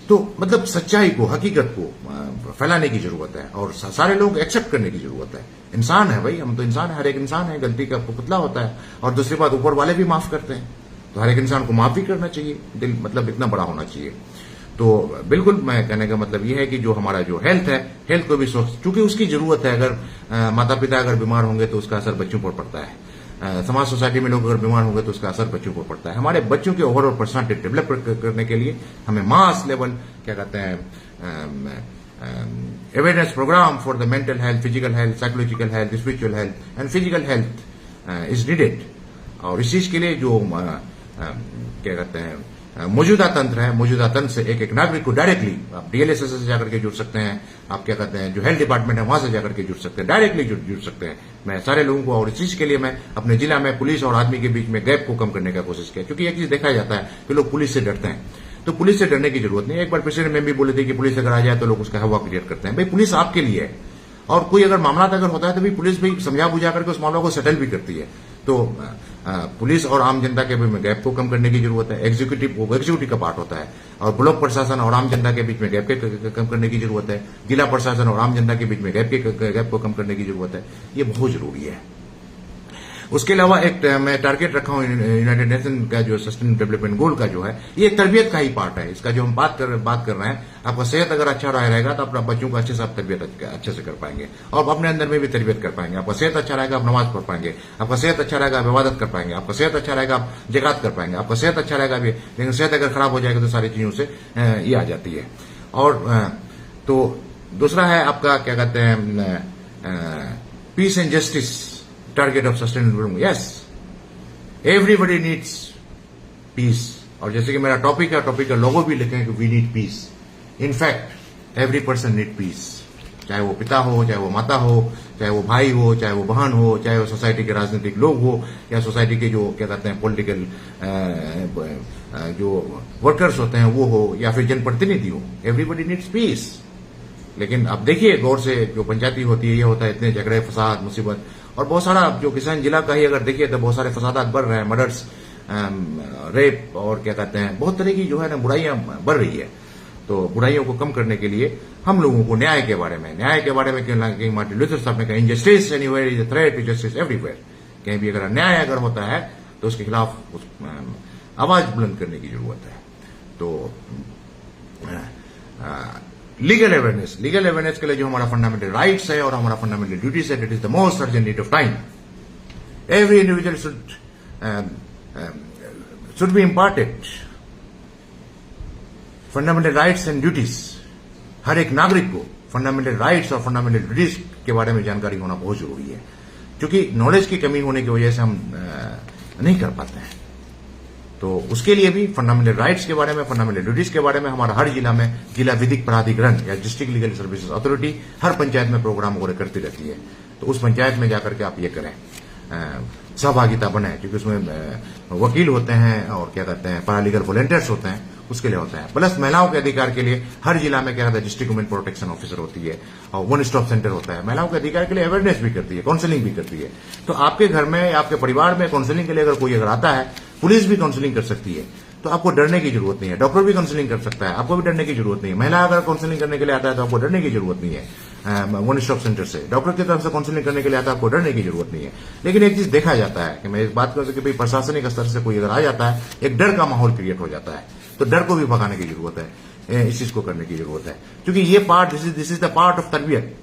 तो मतलब सच्चाई को, हकीकत को फैलाने की जरूरत है और सारे लोग एक्सेप्ट करने की जरूरत है। इंसान है भाई, हम तो इंसान है, हर एक इंसान है, गलती का पुतला होता है। और दूसरी बात, ऊपर वाले भी माफ करते हैं, तो हर एक इंसान को माफ भी करना चाहिए, दिल मतलब इतना बड़ा होना चाहिए। तो बिल्कुल मैं कहने का मतलब ये है कि जो हमारा जो हेल्थ है, हेल्थ को भी सोच, क्योंकि उसकी जरूरत है। अगर माता पिता अगर बीमार होंगे तो उसका असर बच्चों पर पड़ता है, समाज सोसाइटी में लोग अगर बीमार होंगे तो उसका असर बच्चों पर पड़ता है। हमारे बच्चों के ओवरऑल पर्सनालिटी डेवलप करने के लिए हमें मास लेवल क्या कहते हैं awareness programme for the mental health, physical health, psychological health, spiritual health and physical health is needed. और इस चीज के लिए जो क्या कहते हैं मौजूदा तंत्र है, मौजूदा तंत्र से एक नागरिक को डायरेक्टली आप डीएलएसएस से जाकर के जुड़ सकते हैं, आप क्या कहते हैं जो हेल्थ डिपार्टमेंट है वहां से जाकर के जुड़ सकते हैं, डायरेक्टली जुड़ सकते हैं। मैं सारे लोगों को, और इस चीज के लिए मैं अपने जिला में पुलिस और आदमी के बीच में गैप को कम करने का कोशिश किया, क्योंकि एक चीज देखा जाता है कि लोग पुलिस से डरते हैं। तो पुलिस से डरने की जरूरत नहीं है। एक बार प्रेसिडेंट मैम भी बोले थे कि पुलिस अगर आ जाए तो लोग उसका हवा क्रिएट करते हैं। भाई पुलिस आपके लिए है, और कोई अगर मामला अगर होता है तो भी पुलिस भी समझा बुझा करके उस मामला को सेटल भी करती है। तो पुलिस और आम जनता के बीच में गैप को कम करने की जरूरत है। एग्जीक्यूटिव का पार्ट होता है, और ब्लॉक प्रशासन और आम जनता के बीच में गैप के कम करने की जरूरत है। जिला प्रशासन और आम जनता के बीच में गैप को कम करने की जरूरत है। ये बहुत जरूरी है। उसके अलावा एक मैं टारगेट रखा हूं यूनाइटेड नेशन का जो सस्टेनेबल डेवलपमेंट गोल का जो है, ये एक तरबियत का ही पार्ट है। इसका जो हम बात कर रहे हैं, आपका सेहत अगर अच्छा रहेगा तो अपना बच्चों को अच्छे से आप तरबियत अच्छे से कर पाएंगे, और अपने अंदर में भी तरबियत कर पाएंगे। आपका सेहत अच्छा रहेगा, आप नमाज पढ़ पाएंगे। आपका सेहत अच्छा रहेगा, आप इबादत कर पाएंगे। आपका सेहत अच्छा रहेगा, आप जकात कर पाएंगे। आपका सेहत अच्छा रहेगा भी, लेकिन सेहत अगर खराब हो जाएगा तो सारी चीजों से ये आ जाती है। और तो दूसरा है आपका क्या कहते हैं, peace and justice, target of sustainable development. Yes, everybody needs peace. और जैसे कि मेरा टॉपिक है, टॉपिक का लोगो भी लिखे हैं कि we need peace. In fact every person need peace, चाहे वो पिता हो, चाहे वो माता हो, चाहे वो भाई हो, चाहे वो बहन हो, चाहे वो सोसाइटी के राजनीतिक लोग हो, या सोसाइटी के जो क्या कहते हैं पॉलिटिकल जो वर्कर्स होते हैं वो हो, या फिर जनप्रतिनिधि हो। Everybody needs peace. लेकिन अब देखिए गौर से, जो पंचायती होती है, ये होता है इतने झगड़े, फसाद, मुसीबत, और बहुत सारा जो किसान जिला का ही अगर देखिए तो बहुत सारे फसादात बढ़ रहे हैं, मर्डर्स, रेप, और क्या कहते हैं बहुत तरह की जो है ना बुराइयां बढ़ रही है। तो बुराइयों को कम करने के लिए हम लोगों को न्याय के बारे में कहीं मार्टिन लूथर साहब ने कहा, injustice anywhere is a threat to justice everywhere. कहीं भी अगर अन्याय अगर होता है तो उसके खिलाफ आवाज बुलंद करने की जरूरत है। तो लीगल अवेयरनेस के लिए जो हमारा फंडामेंटल राइट्स है और हमारा फंडामेंटल ड्यूटीज है, that is the most urgent need of time. Every individual should be imparted fundamental rights and duties. हर एक नागरिक को फंडामेंटल राइट्स और फंडामेंटल ड्यूटीज के बारे में जानकारी होना बहुत जरूरी है, क्योंकि नॉलेज की कमी होने की वजह से हम नहीं कर पाते हैं। तो उसके लिए भी फंडामेंटल राइट्स के बारे में, फंडामेंटल ड्यूटीज के बारे में हमारा हर जिला में जिला विधिक प्राधिकरण या डिस्ट्रिक्ट लीगल सर्विसेज अथॉरिटी हर पंचायत में प्रोग्राम वगैरह करती रहती है। तो उस पंचायत में जाकर के आप ये करें, सहभागिता बने, क्योंकि उसमें वकील होते हैं और क्या कहते हैं पैरालीगल वॉलंटियर्स होते हैं, उसके लिए होता है। प्लस महिलाओं के अधिकार के लिए हर जिला में क्या कहता है डिस्ट्रिक्ट वुमेन प्रोटेक्शन ऑफिसर होती है, और वन स्टॉप सेंटर होता है। महिलाओं के अधिकार के लिए अवेयरनेस भी करती है, काउंसलिंग भी करती है। तो आपके घर में, आपके परिवार में काउंसलिंग के लिए अगर कोई अगर आता है, पुलिस भी काउंसलिंग कर सकती है, तो आपको डरने की जरूरत नहीं है। डॉक्टर भी काउंसलिंग कर सकता है, आपको भी डरने की जरूरत नहीं है। महिला अगर काउंसलिंग करने के लिए आता है तो आपको डरने की जरूरत नहीं है। वन स्टॉप सेंटर से, डॉक्टर की तरफ से काउंसलिंग करने के लिए आता है, आपको डरने की जरूरत नहीं है। लेकिन एक चीज देखा जाता है कि मैं इस बात कर सकती कि भाई प्रशासनिक स्तर से कोई अगर आ जाता है, एक डर का माहौल क्रिएट हो जाता है, तो डर को भी भगाने की जरूरत है, इस चीज को करने की जरूरत है। क्योंकि ये part, this is the part of तरबियत।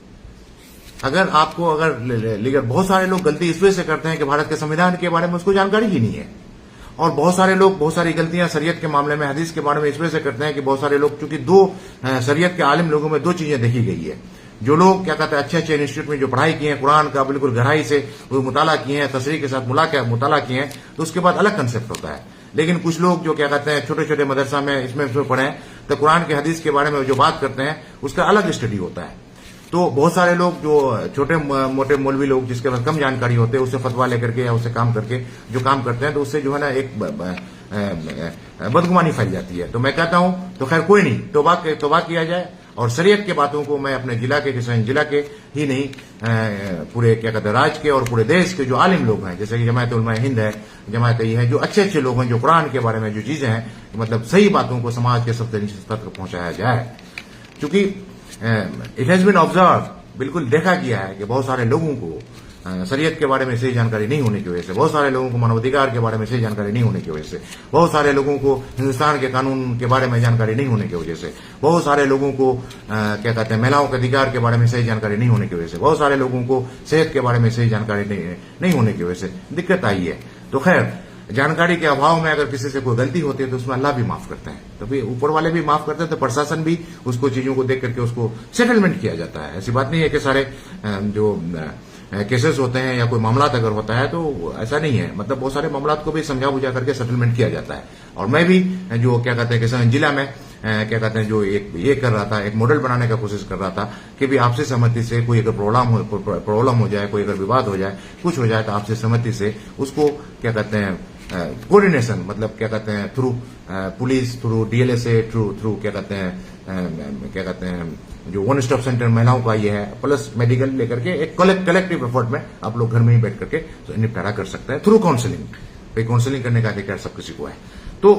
अगर आपको अगर बहुत सारे लोग गलती इस वजह से करते हैं कि भारत के संविधान के बारे में उसको जानकारी ही नहीं है, और बहुत सारे लोग बहुत सारी गलतियां शरीयत के मामले में, हदीस के बारे में इस वजह से करते हैं कि बहुत सारे लोग, चूंकि शरीयत के आलिम लोगों में दो चीजें देखी गई है। जो लोग क्या कहते हैं अच्छे इंस्टीट्यूट में जो पढ़ाई किए हैं, कुरान का बिल्कुल गहराई से वो मुताला किए हैं, तशरीह के साथ मुताला किए हैं, तो उसके बाद अलग कंसेप्ट होता है। लेकिन कुछ लोग जो क्या कहते हैं छोटे छोटे मदरसा में इसमें पढ़े हैं, तो कुरान के हदीस के बारे में जो बात करते हैं उसका अलग स्टडी होता है। तो बहुत सारे लोग जो छोटे मोटे मौलवी लोग जिसके पास कम जानकारी होते हैं, उससे फतवा लेकर के या उससे काम करके जो काम करते हैं, तो उससे जो है ना एक बदगुमानी फैल जाती है। तो मैं कहता हूं तो खैर कोई नहीं, तौबा किया जाए, और शरीयत के बातों को मैं अपने जिला के, किसान जिला के ही नहीं, पूरे क्या कहते हैं राज्य के और पूरे देश के जो आलिम लोग हैं, जैसे कि जमात उलमा हिंद है, जमात ये है, जो अच्छे लोग हैं, जो कुरान के बारे में जो चीजें हैं, मतलब सही बातों को समाज के सबसे नीचे स्तर तक पहुंचाया जाए। क्योंकि इट हैज बीन ऑब्जर्व, बिल्कुल देखा गया है कि बहुत सारे लोगों को शरीयत के बारे में सही जानकारी नहीं होने की वजह से, बहुत सारे लोगों को मानवाधिकार के बारे में सही जानकारी नहीं होने की वजह से, बहुत सारे लोगों को हिंदुस्तान के कानून के बारे में जानकारी नहीं होने की वजह से, बहुत सारे लोगों को क्या कहते हैं महिलाओं के अधिकार के बारे में सही जानकारी नहीं होने की वजह से, बहुत सारे लोगों को सेहत के बारे में सही जानकारी नहीं होने की वजह से दिक्कत आई है। तो खैर, जानकारी के अभाव में अगर किसी से कोई गलती होती है तो उसमें अल्लाह भी माफ करते हैं, तो फिर ऊपर वाले भी माफ करते हैं, तो प्रशासन भी उसको चीजों को देख करके उसको सेटलमेंट किया जाता है। ऐसी बात नहीं है कि सारे जो केसेस होते हैं या कोई मामला अगर होता है तो ऐसा नहीं है, मतलब बहुत सारे मामला को भी समझा बुझा करके सेटलमेंट किया जाता है। और मैं भी जो क्या कहते हैं किसान जिला में क्या कहते हैं जो एक ये कर रहा था, एक मॉडल बनाने का कोशिश कर रहा था कि भी आपसी सहमति से कोई अगर प्रॉब्लम हो जाए, कोई अगर विवाद हो जाए, कुछ हो जाए, तो आपसी सहमति से उसको क्या कहते हैं कोऑर्डिनेशन, मतलब क्या कहते हैं through police, through DLSA, through क्या कहते हैं क्या कहते हैं जो वन स्टॉप सेंटर महिलाओं का ये है, प्लस मेडिकल लेकर के एक कलेक्टिव एफर्ट में आप लोग घर में ही बैठ करके तो निपटारा कर सकते हैं थ्रू काउंसलिंग। भाई काउंसलिंग करने का अधिकार सब किसी को है। तो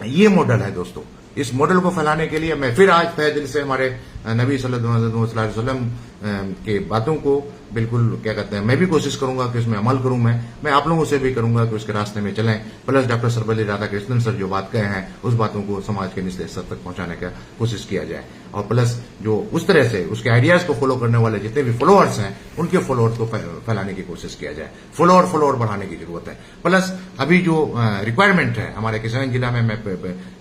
ये मॉडल है दोस्तों। इस मॉडल को फैलाने के लिए मैं फिर आज तहे दिल से हमारे नबी सल्लल्लाहु अलैहि वसल्लम के बातों को बिल्कुल क्या कहते हैं मैं भी कोशिश करूंगा कि उसमें अमल करूं। मैं आप लोगों से भी करूंगा कि उसके रास्ते में चलें। Plus doctor Sarvepalli Radhakrishnan sir जो बात कहे हैं उस बातों को समाज के निचले स्तर तक पहुंचाने का कोशिश किया जाए। और प्लस जो उस तरह से उसके आइडियाज को फॉलो करने वाले जितने भी फॉलोअर्स हैं उनके फॉलोअर्स को फैलाने की कोशिश किया जाए। फॉलोअर बढ़ाने की जरूरत है। प्लस अभी जो रिक्वायरमेंट है हमारे किशनगंज जिला में, मैं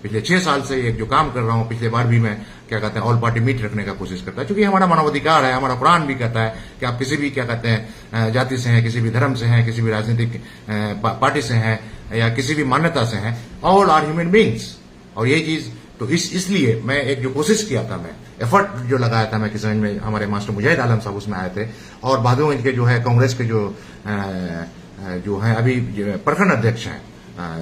पिछले 6 साल से एक जो काम कर रहा हूं, पिछले बार भी मैं क्या कहते हैं ऑल पार्टी मीट रखने का कोशिश करता है, क्योंकि हमारा मानवाधिकार है। हमारा कुरान भी कहता है कि आप किसी भी क्या कहते हैं जाति से हैं, किसी भी धर्म से हैं, किसी भी राजनीतिक पार्टी से हैं या किसी भी मान्यता से हैं, ऑल आर ह्यूमन बींग्स। और ये चीज तो इसलिए मैं एक जो कोशिश किया था, मैं एफर्ट जो लगाया था, मैं किशनगंज में हमारे मास्टर मुजाहिद आलम साहब उसमें आए थे, और बहादुरगंज के जो है कांग्रेस के जो है अभी प्रखंड अध्यक्ष हैं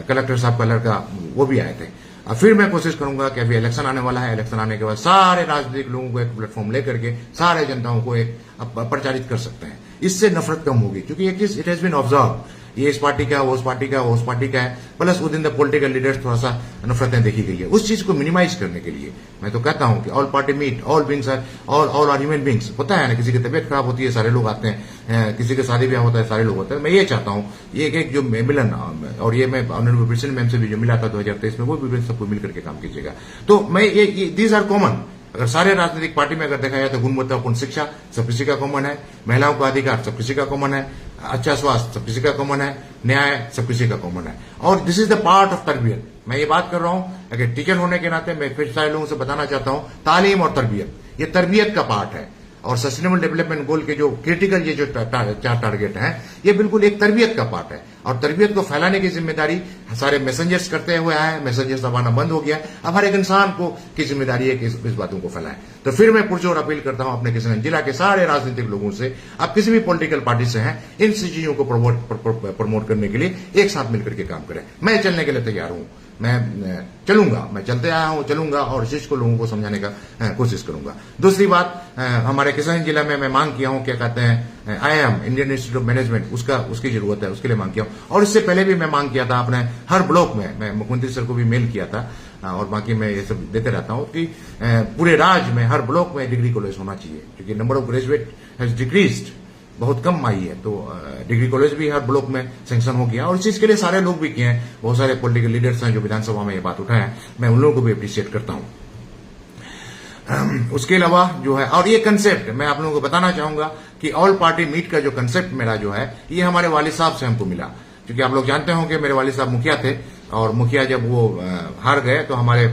कलेक्टर साहब का लड़का, वो भी आए थे। अब फिर मैं कोशिश करूंगा कि अभी इलेक्शन आने वाला है, इलेक्शन आने के बाद सारे राजनीतिक लोगों को एक प्लेटफॉर्म लेकर के सारे जनताओं को एक प्रचारित कर सकते हैं। इससे नफरत कम होगी, क्योंकि एक चीज इट हैज बीन ऑब्जर्व, ये इस पार्टी का, वो उस पार्टी का, वो उस पार्टी का है, plus with in the political leaders थोड़ा सा नफरतें देखी गई है। उस चीज को मिनिमाइज करने के लिए मैं तो कहता हूं कि all party meet, all beings all are human beings. होता है ना, किसी की तबीयत खराब होती है सारे लोग आते हैं, किसी के शादी ब्याह होता है सारे लोग होते हैं। मैं ये चाहता हूं ये एक जो मिलन, और ये मैं ऑनरेबल प्रेसिडेंट मैम से भी जो मिला था 2023 में, वो भी सबको मिलकर के काम कीजिएगा। तो मैं ये दीज आर कॉमन। अगर सारे राजनीतिक पार्टी में अगर देखा जाए तो गुणवत्तापूर्ण शिक्षा सब किसी का कॉमन है, महिलाओं का अधिकार सब किसी का कॉमन है, अच्छा स्वास्थ्य सब किसी का कॉमन है, न्याय सब किसी का कॉमन है। और this is the part of तरबियत। मैं ये बात कर रहा हूं, अगर टीचर होने के नाते मैं फिर सारे लोगों से बताना चाहता हूं, तालीम और तरबियत ये तरबियत का पार्ट है। और सस्टेनेबल डेवलपमेंट गोल के जो क्रिटिकल ये जो 4 टारगेट हैं, ये बिल्कुल एक तरबियत का पार्ट है। और तरबियत को फैलाने की जिम्मेदारी सारे मैसेंजर्स करते हुए आए, मैसेंजर्स दबाना बंद हो गया। अब हर एक इंसान को की जिम्मेदारी है कि इस बातों को फैलाएं। तो फिर मैं पुरजोर अपील करता हूं अपने किशनगंज जिला के सारे राजनीतिक लोगों से, आप किसी भी पॉलिटिकल पार्टी से हैं, इन चीजों को प्रमोट करने के लिए एक साथ मिलकर के काम करें। मैं चलने के लिए तैयार हूं, मैं चलूंगा, मैं चलते आया हूं, चलूंगा और इस चीज को लोगों को समझाने का कोशिश करूंगा। दूसरी बात, हमारे किशनगंज जिला में मैं मांग किया हूं, क्या कहते हैं IIM Indian institute of management, उसकी जरूरत है, उसके लिए मांग किया हूं। और इससे पहले भी मैं मांग किया था अपने हर ब्लॉक में, मैं मुख्यमंत्री सर को भी मेल किया था, और बाकी मैं ये सब देते रहता हूं कि पूरे राज्य में हर ब्लॉक में डिग्री कॉलेज होना चाहिए, क्योंकि number of graduate has decreased, बहुत कम आई है। तो डिग्री कॉलेज भी हर ब्लॉक में सैंक्शन हो गया, और इस चीज के लिए सारे लोग भी किए हैं। बहुत सारे पॉलिटिकल लीडर्स हैं जो विधानसभा में ये बात उठाए हैं, मैं उन लोगों को भी अप्रिशिएट करता हूं। उसके अलावा जो है, और ये कंसेप्ट मैं आप लोगों को बताना चाहूंगा कि ऑल पार्टी मीट का जो कंसेप्ट मेरा जो है, ये हमारे वालिद साहब से हमको मिला। क्योंकि आप लोग जानते हो कि मेरे वालिद साहब मुखिया थे, और मुखिया जब वो हार गए तो हमारे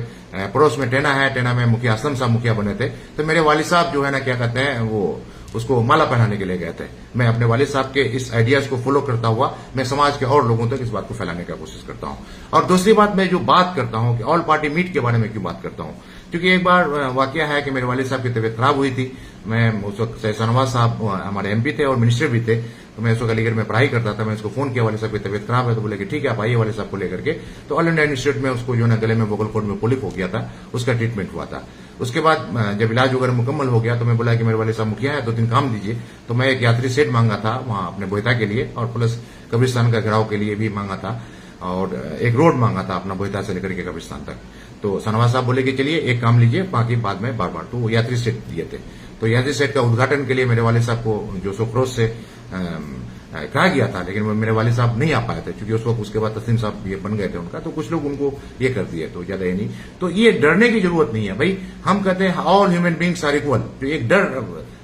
पड़ोस में टेना है, टेना में मुखिया असलम साहब मुखिया बने थे। तो मेरे वालिद साहब जो है ना, क्या कहते हैं, वो उसको माला पहनाने के लिए गए थे। मैं अपने वालिद साहब के इस आइडियाज को फॉलो करता हुआ मैं समाज के और लोगों तक इस बात को फैलाने का कोशिश करता हूं। और दूसरी बात, मैं जो बात करता हूं कि ऑल पार्टी मीट के बारे में क्यों बात करता हूं, क्योंकि एक बार वाकया है कि मेरे वालिद साहब की तबीयत खराब हुई थी। मैं उस वक्त शहनवाज साहब हमारे MP थे और मिनिस्टर भी थे, तो मैं उस वक्त अलीगढ़ में पढ़ाई करता था। मैं उसको फोन किया, वालिद साहब की तबीयत खराब है, तो बोले कि ठीक है आप आइए वालिद साहब को लेकर के। तो ऑल इंडिया इंस्टीट्यूट में उसको जो है गले में वोकल कॉर्ड में पोलिप हो गया था, उसका ट्रीटमेंट हुआ था। उसके बाद जब इलाज वगैरह मुकम्मल हो गया तो मैं बोला कि मेरे वालिद साहब मुखिया है, 2-3 काम दीजिए। तो मैं एक यात्री सेट मांगा था वहां अपने बोहिता के लिए, और प्लस कब्रिस्तान का घेराव के लिए भी मांगा था, और एक रोड मांगा था अपना बोहिता से लेकर के कब्रिस्तान तक। तो शहनवाज साहब बोले कि चलिए एक काम लीजिए, बाकी बाद में बार, तो वो यात्री सेट दिए थे। तो यात्री सेट का उद्घाटन के लिए मेरे वालिद साहब को जो सुक्रोज से कहा गया था, लेकिन मेरे वालिद साहब नहीं आ पाए थे, क्योंकि उस वक्त उसके बाद तस्लीम साहब ये बन गए थे उनका, तो कुछ लोग उनको ये कर दिए, तो ज्यादा ये नहीं। तो ये डरने की जरूरत नहीं है भाई। हम कहते हैं all human beings are equal, तो एक डर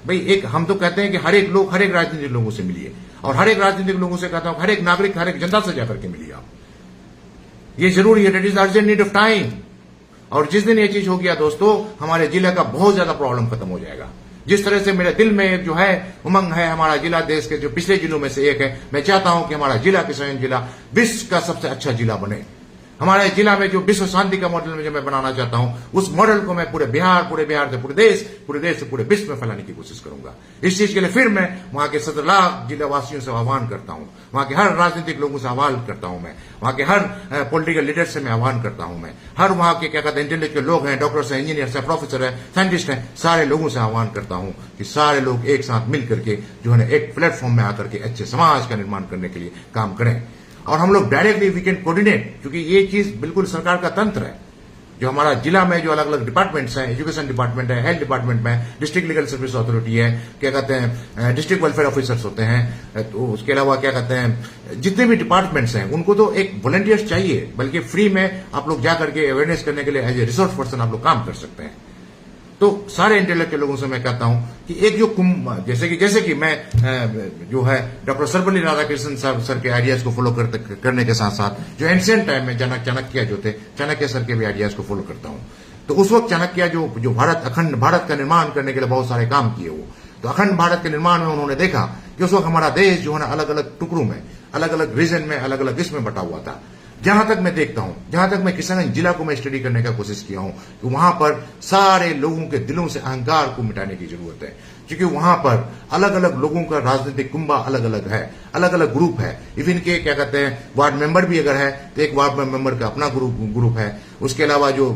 भाई, एक हम तो कहते हैं कि हर एक लोग हर एक राजनीतिक लोगों से मिलिए, और हर एक राजनीतिक लोगों से कहता हूं हर एक नागरिक हर एक जनता से जाकर के मिलिए आप। ये जरूरी है, that is urgent need of time. और जिस दिन ये चीज हो गया दोस्तों, हमारे जिले का बहुत ज्यादा प्रॉब्लम खत्म हो जाएगा। जिस तरह से मेरे दिल में एक जो है उमंग है, हमारा जिला देश के जो पिछले जिलों में से एक है। मैं चाहता हूं कि हमारा जिला किशनगंज जिला विश्व का सबसे अच्छा जिला बने। हमारे जिला में जो विश्व शांति का मॉडल जो मैं बनाना चाहता हूं, उस मॉडल को मैं पूरे बिहार से पूरे देश से पूरे विश्व में फैलाने की कोशिश करूंगा। इस चीज के लिए फिर मैं वहां के 17 लाख जिला वासियों से आह्वान करता हूं, वहां के हर राजनीतिक लोगों से आह्वान करता हूं, मैं वहां के हर पॉलिटिकल लीडर से मैं आह्वान करता हूं, मैं हर वहां के क्या कहते हैं इंटेलेक्चुअल लोग हैं, डॉक्टर्स हैं, इंजीनियर्स हैं, प्रोफेसर हैं, साइंटिस्ट हैं, सारे लोगों से आह्वान करता हूं कि सारे लोग एक साथ मिल करके जो है एक प्लेटफॉर्म में आकर के अच्छे समाज का निर्माण करने के लिए काम करें। और हम लोग डायरेक्टली वी कैन कोऑर्डिनेट, क्योंकि ये चीज बिल्कुल सरकार का तंत्र है। जो हमारा जिला में जो अलग अलग डिपार्टमेंट्स हैं, एजुकेशन डिपार्टमेंट है, हेल्थ डिपार्टमेंट में डिस्ट्रिक्ट लीगल सर्विस अथॉरिटी है, क्या कहते हैं डिस्ट्रिक्ट वेलफेयर ऑफिसर्स होते हैं, तो उसके अलावा क्या कहते हैं जितने भी डिपार्टमेंट्स हैं उनको तो एक वॉलंटियर्स चाहिए, बल्कि फ्री में आप लोग जाकर के अवेयरनेस करने के लिए एज ए रिसोर्स पर्सन आप लोग काम कर सकते हैं। तो सारे इंटेलेक्ट के लोगों से मैं कहता हूं कि एक जो जैसे कि मैं जो है डॉक्टर सर्वपल्ली राधाकृष्णन साहब सर के आइडियाज को फॉलो करने के साथ साथ जो एंशिएंट टाइम में चाणक्य जो थे, चाणक्य सर के भी आइडियाज को फॉलो करता हूं। तो उस वक्त चाणक्य जो अखंड भारत का निर्माण करने के लिए बहुत सारे काम किए, वो तो अखंड भारत के निर्माण में उन्होंने देखा कि उस वक्त हमारा देश जो है ना अलग अलग टुकड़ों में, अलग अलग रीजन में, अलग अलग इसमें बटा हुआ था। जहां तक मैं देखता हूं, जहां तक मैं किशनगंज जिला को मैं स्टडी करने का कोशिश किया हूं, कि वहां पर सारे लोगों के दिलों से अहंकार को मिटाने की जरूरत है, क्योंकि वहां पर अलग अलग लोगों का राजनीतिक कुंभा अलग अलग है, अलग अलग ग्रुप है। इवन के क्या कहते हैं वार्ड मेंबर भी अगर है तो एक वार्ड मेंबर का अपना ग्रुप है, उसके अलावा जो